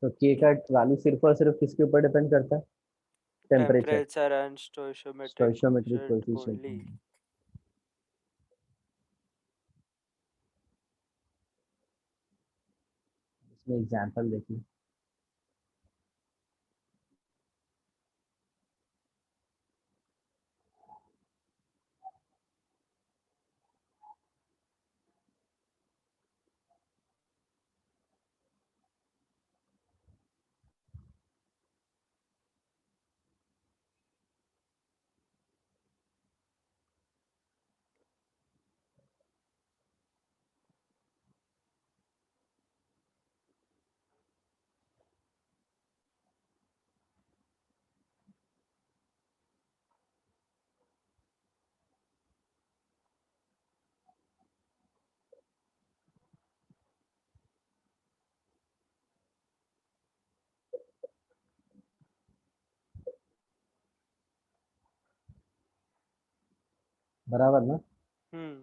तो के का वैल्यू सिर्फ और सिर्फ किसके ऊपर डिपेंड करता है? Temperature,
temperature and स्टोइशियोमेट्रिक
स्टोइशियोमेट्रिक
coefficient
coefficient.
Only.
इसमें एग्जांपल देखिए। बराबर ना?
हम्म।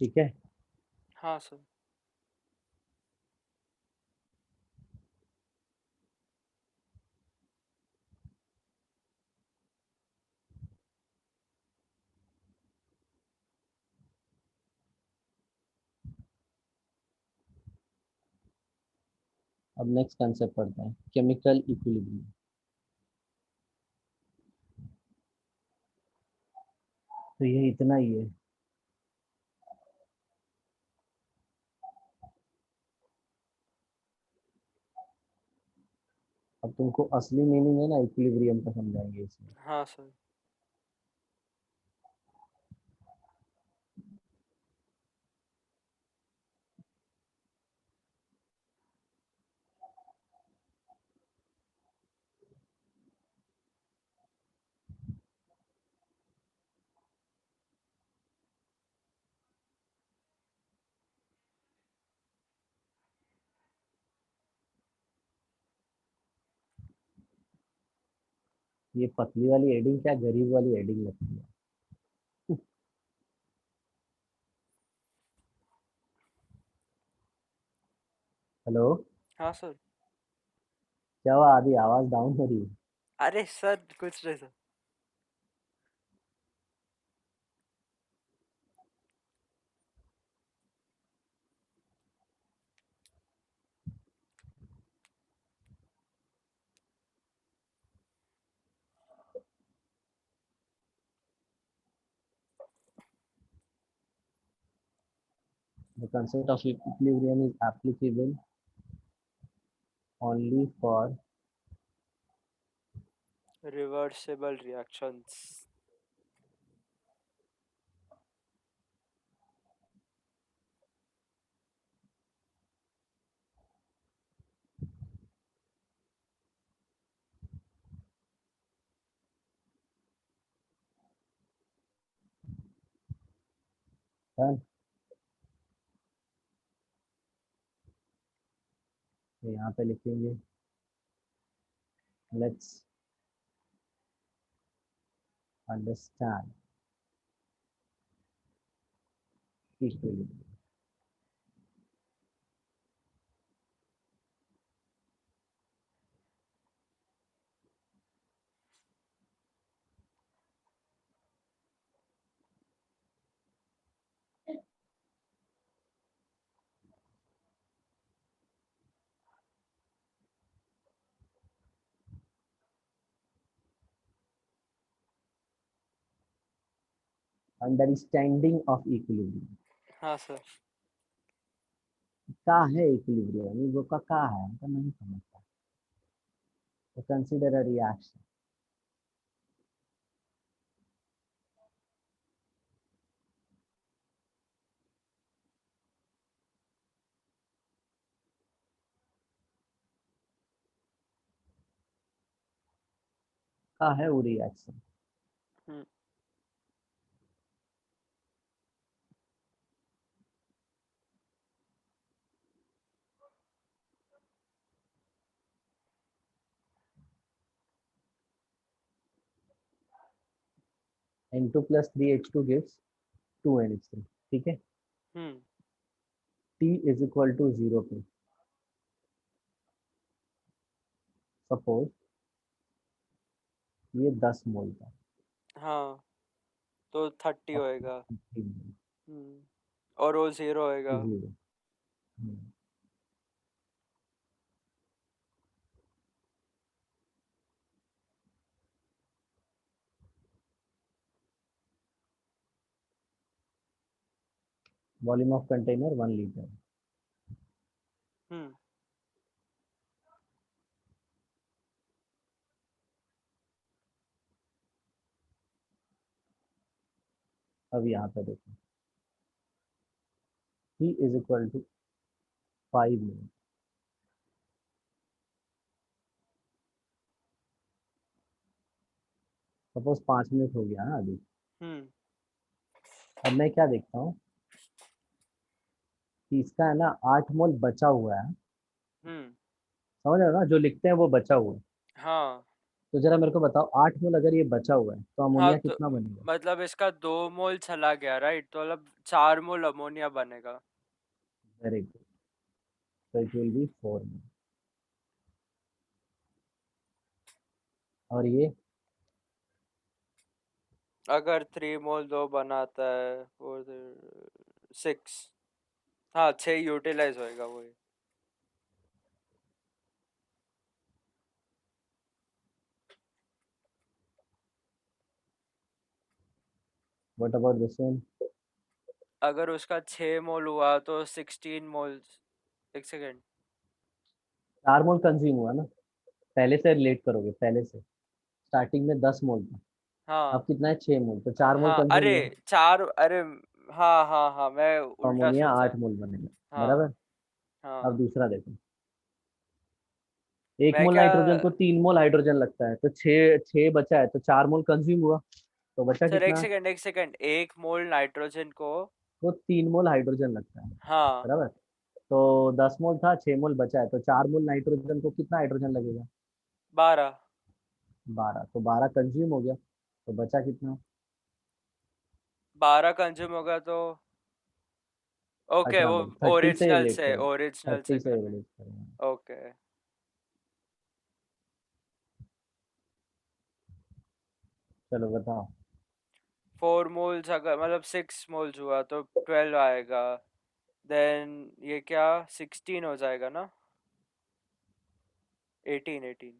ठीक है।
हाँ सर।
अब नेक्स्ट कंसेप्ट पढ़ते हैं, केमिकल इक्विलिब्रियम। तो ये इतना ही है। अब तुमको असली मीनिंग है ना इक्विलिब्रियम का समझाएंगे इसमें।
हाँ सर।
ये पतली वाली हेडिंग क्या गरीब वाली हेडिंग लगती है। हेलो।
हाँ सर।
क्या हुआ, आधी आवाज डाउन हो रही है?
अरे सर कुछ नहीं sir.
The concept of equilibrium is applicable only for
reversible reactions.
Done. तो यहाँ पे लिखेंगे, let's understand equilibrium. Understanding of equilibrium.
हाँ सर।
का है इक्विलिब्रियम, वो का है हमको नहीं समझता। तो कंसीडर अ रिएक्शन। का है वो रिएक्शन।
हम्म
N2 plus 3H2 gives 2NH3, ठीक है।
हम्म
T is equal to 0 पे सपोज ये 10 मोल था।
हाँ, तो 30
अब
होएगा।
15 मोल,
और वो 0 होएगा।
0। Volume of container 1 litre.
Hmm
अब यहाँ पे देखो T is equal to 5 mole. Suppose 5 minute हो गया ना अभी।
हम्म
अब मैं क्या देखता हूँ कि इसका है ना 8 मोल बचा हुआ है।
हम्म
समझ रहे हो ना, जो लिखते हैं वो बचा हुआ है।
हाँ
तो जरा मेरे को बताओ 8 मोल अगर ये बचा हुआ है तो
हाँ,
अमोनिया
तो
कितना बनेगा?
मतलब इसका 2 मोल चला गया, राइट? तो मतलब 4 मोल अमोनिया बनेगा।
Very good. तो इट विल बी 4 मोल। और ये
अगर 3 मोल 2 बनाता है, 6। हाँ, 6 यूटिलाइज होएगा वही।
What about this one?
अगर उसका 6 मोल हुआ तो 16 मोल। एक सेकेंड।
4 मोल कंज्यूम हुआ ना। पहले से रिलेट करोगे, पहले से स्टार्टिंग में 10 मोल था। अब
हाँ
कितना है? 6 मोल, तो 4 मोल
हाँ,
कंज्यूम
अरे
हुआ।
4, अरे हाँ हाँ हाँ, मैं
तो
उल्टा
अमोनिया
सोचा।
8 मोल बनेगा।
हाँ
बराबर। अब
हाँ।
दूसरा देखो, 1 मोल
क्या?
नाइट्रोजन को 3 मोल हाइड्रोजन लगता है, तो छः छः बचा है, तो 4 मोल कंज्यूम हुआ। तो बचा
सर, एक
कितना?
सेकेंड एक सेकेंड, 1 मोल नाइट्रोजन को।
तो 3 मोल हाइड्रोजन लगता है।
हाँ,
बराबर। तो 10 मोल था, 6 मोल बचा है, तो 4 मोल नाइट्रोजन को कितना हाइड्रोजन लगेगा?
12।
12। तो 12 कंज्यूम हो गया, तो बचा कितना?
12 कंज्यूम होगा तो ओके,
अच्छा
वो
बोल, 30 से
ओरिजिनल
रिलेट
से
करो।
ओरिजिनल से
30 से
करना
रिलेट करो।
है। ओके।
चलो बताओ।
4 मोल्स, अगर मतलब 6 मोल्स हुआ तो 12 आएगा। देन ये क्या, 16 हो जाएगा ना? 18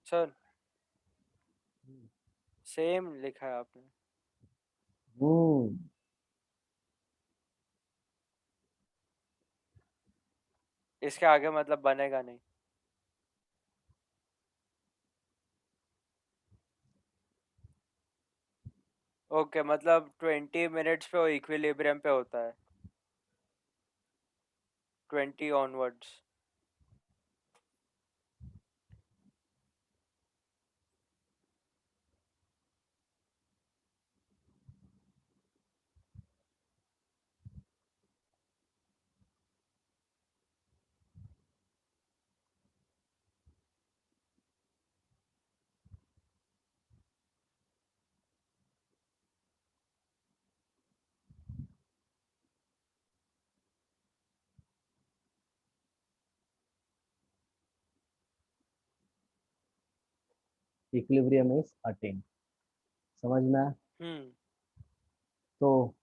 सर, सेम लिखा है आपने।
हम्म।
इसके आगे मतलब बनेगा नहीं। ओके, मतलब 20 मिनट्स पे वो इक्विलिब्रियम पे होता है। 20 ऑनवर्ड्स।
Equilibrium is attain. समझ में आया?
हम्म
तो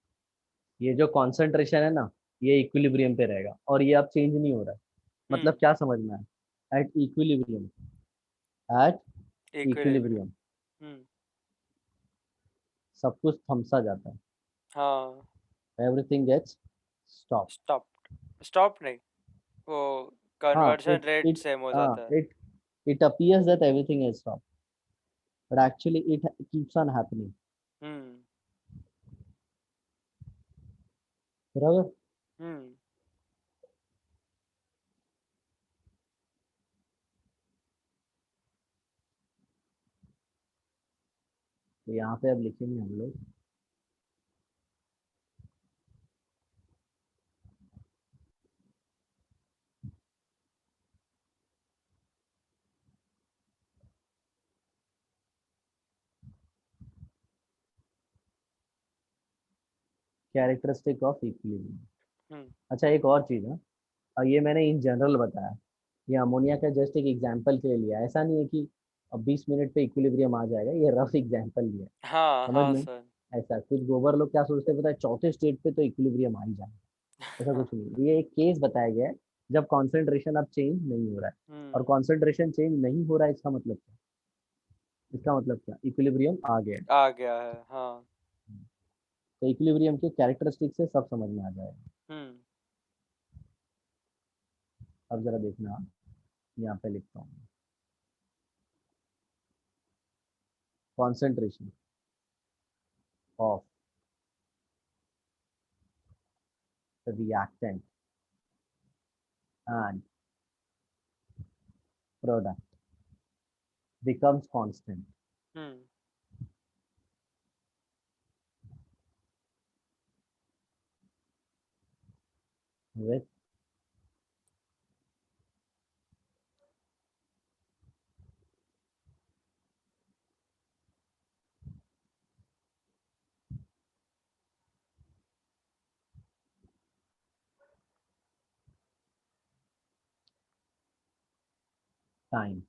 ये जो कॉन्सेंट्रेशन है ना, ये इक्विलिब्रियम पे रहेगा और ये अब चेंज नहीं हो रहा है। मतलब
हम्म
क्या समझ में आया? At equilibrium, at
equilibrium.
Equilibrium
hmm
सब कुछ थमसा जाता है।
हाँ।
Everything gets stop.
Stop. Stop नहीं, वो
हाँ
conversion
it
rate
it
same हो
हाँ
जाता है।
it appears that everything is stopped, but actually it keeps on happening.
हम्म
बराबर।
हम्म
तो यहाँ पे अब लिखेंगे हम लोग कैरेक्टरिस्टिक ऑफ इक्विलिब्रियम।
हम्म।
अच्छा एक और चीज़ है, और ये मैंने इन जनरल बताया, ये अमोनिया का जस्ट एक एग्जाम्पल के लिए लिया है। ऐसा नहीं है कि अब 20 मिनट पे इक्विलिब्रियम आ जाएगा, ये रफ एग्जाम्पल लिया है,
हाँ
समझ
हाँ
में।
सर।
ऐसा कुछ गोबर लोग क्या सोचते हैं पता है, चौथे स्टेट पे तो इक्विलिब्रियम आ ही जाए, ऐसा कुछ नहीं है। ये एक केस बताया गया है जब कॉन्सेंट्रेशन अब चेंज नहीं हो रहा है। और
हम्म।
कॉन्सेंट्रेशन चेंज नहीं हो रहा है, इसका मतलब क्या, इक्विलिब्रियम आ गया है।
आ गया है, हाँ।
तो इक्विलिब्रियम के कैरेक्टरिस्टिक से सब समझ में आ जाएगा।
हम्म।
अब जरा देखना, यहाँ पे लिखता हूँ, concentration of reactant and product becomes constant
hmm.
with time,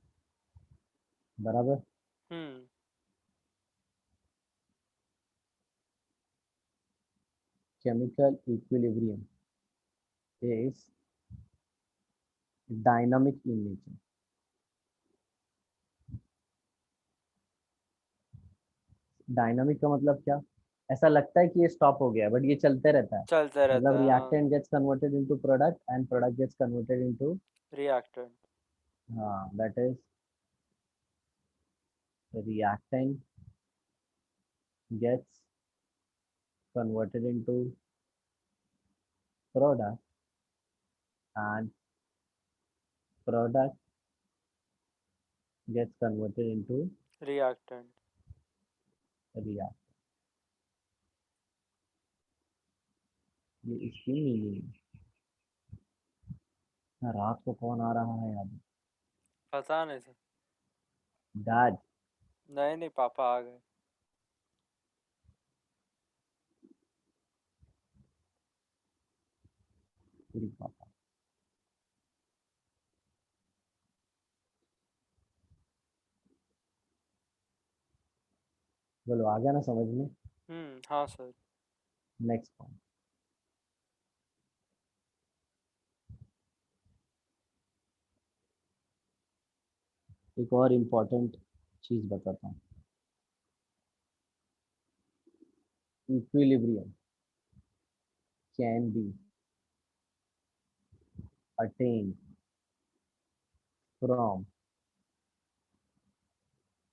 बराबर।
हम्म।
Chemical equilibrium is dynamic in nature। Dynamic का मतलब क्या, ऐसा लगता है कि ये स्टॉप हो गया बट ये चलते रहता है।
चलता रहता
मतलब
है, हाँ।
Reactant gets converted into product and product gets converted into,
reactant.
हाँ that is reactant gets converted into product and product gets converted into
reactant.
react। ये इसकी मीनिंग है। रात को कौन आ रहा है यार,
पता नहीं सर।
डैड।
नहीं नहीं, पापा आ गए।
पूरी पापा, बोलो आ गया ना समझ में।
हाँ सर।
नेक्स्ट पॉइंट, एक और इम्पोर्टेंट चीज बताता हूँ। Equilibrium can be attend from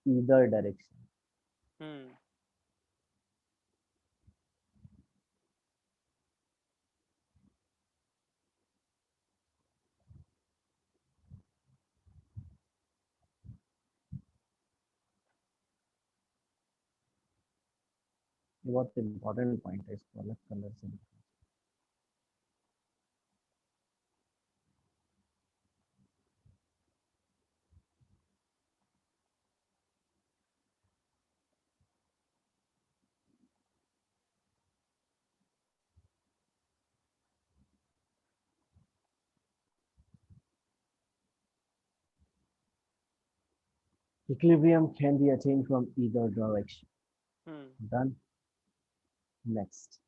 either direction.
Hmm.
ये बहुत इम्पोर्टेंट पॉइंट है, इसको अलग कलर से। Equilibrium can be attained from either direction।
Hmm.
Done। Next,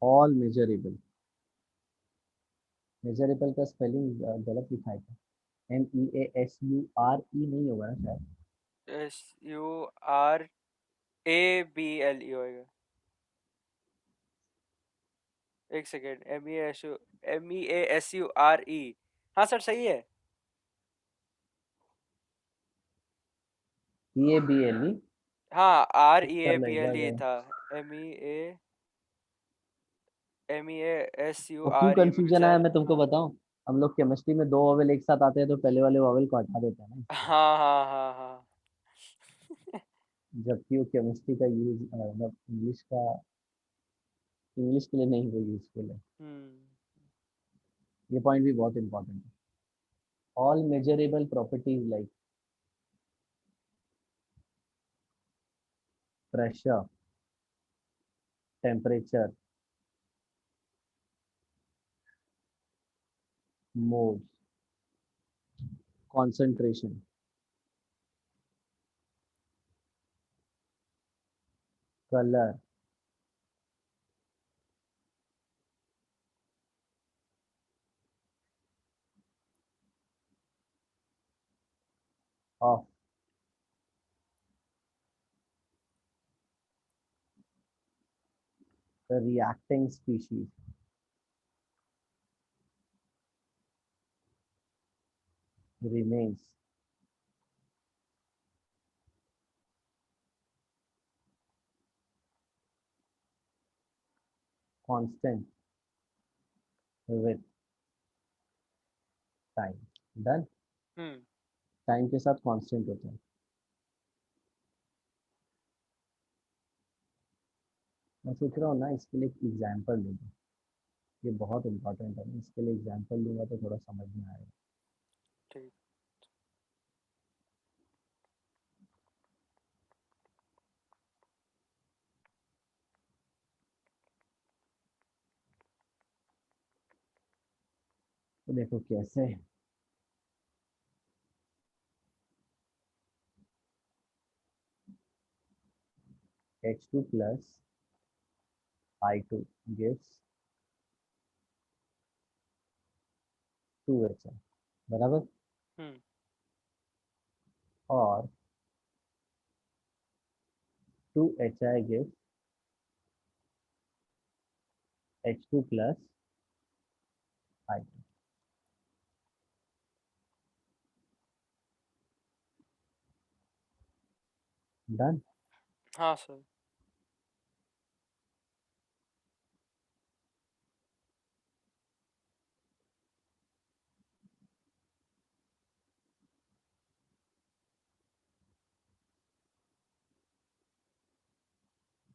all measurable। Measurable का स्पेलिंग गलत लिखा है क्या, MEASURE नहीं होगा ना शायद।
SURABLE होएगा। एक सेकेंड, MEASURE। हाँ सर, सही है।
EABLE।
हाँ,
कर लो एक
REABLE
बार।
था। MEA। MEASURE
वो क्यों कंफ्यूजन आया
major।
मैं तुमको बताऊं। हम लोग केमिस्ट्री में दो वोवेल एक साथ आते हैं तो पहले वाले वोवेल को हटा देते हैं ना इसलिए।
हाँ हाँ हाँ हाँ।
जबकि वो केमिस्ट्री का यूज मतलब इंग्लिश के लिए नहीं वो यूजफुल है।
हम्म।
ये पॉइंट भी बहुत इंपॉर्टेंट है। All measurable properties like pressure, temperature, modes, concentration, color of the reacting species remains constant with time. Done.
Hmm.
Time के साथ कांस्टेंट होता है। मैं सोच रहा हूँ ना इसके लिए एक एग्जांपल दे दूँ। ये बहुत इंपॉर्टेंट है ना, इसके लिए एग्जांपल दूंगा तो थोड़ा समझ में आएगा।
ठीक।
तो देखो कैसे। H2 plus I2 gives 2HI बराबर।
हम्म।
और 2HI gives H2 plus I2। Done.
हाँ सर।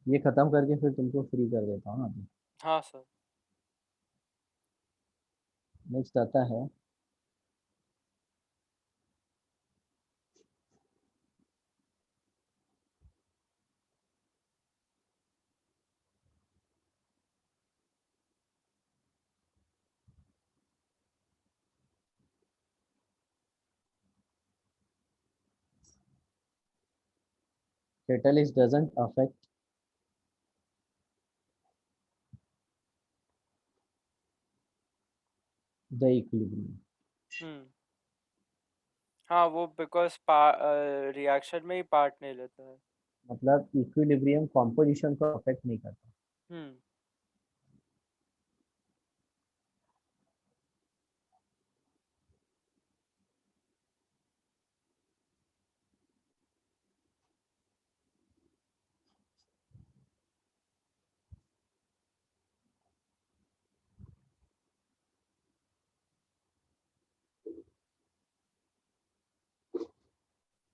ये खत्म करके फिर तुमको फ्री कर देता हूँ ना अभी।
हाँ सर।
नेक्स्ट आता है catalyst doesn't affect the equilibrium।
हम्म। हाँ वो बिकॉज रिएक्शन में ही पार्ट नहीं लेता है।
मतलब इक्विलिब्रियम कॉम्पोजिशन को अफेक्ट नहीं करता।
हम्म।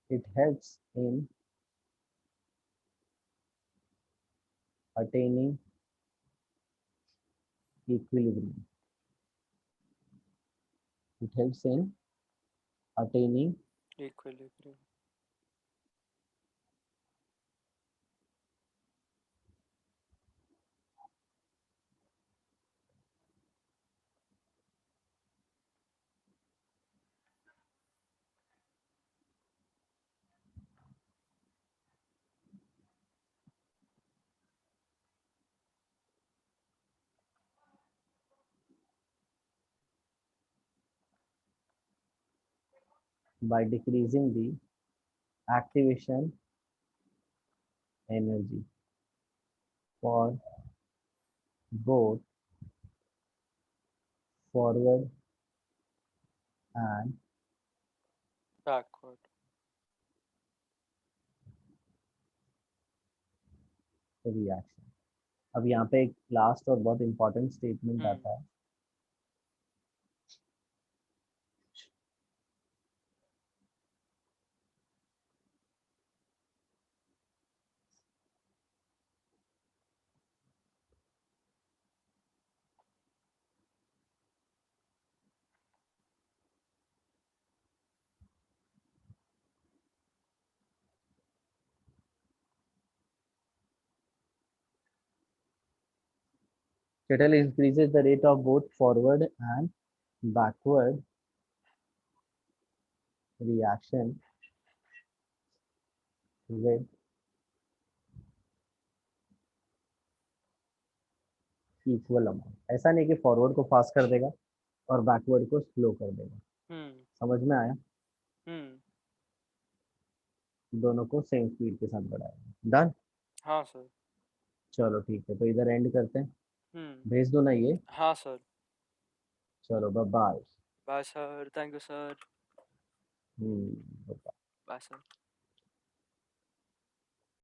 It helps in attaining equilibrium। It helps in attaining
equilibrium.
by decreasing the activation energy for both forward and
backward.
reaction। अब यहाँ पे एक लास्ट और बहुत इंपॉर्टेंट स्टेटमेंट
हम्म
आता है। Shuttle increases the rate of both forward and backward reaction with equal amount. ऐसा नहीं कि फॉरवर्ड को फास्ट कर देगा और बैकवर्ड को स्लो कर देगा।
हम्म
समझ में आया?
हम्म
दोनों को सेम स्पीड के साथ बढ़ाएगा। डन।
हाँ सर।
चलो ठीक है, तो इधर एंड करते हैं।
हम्म
भेज दो ना ये।
हाँ सर।
चलो bye bye.
Bye sir, thank you sir.
Hmm.
Bye sir.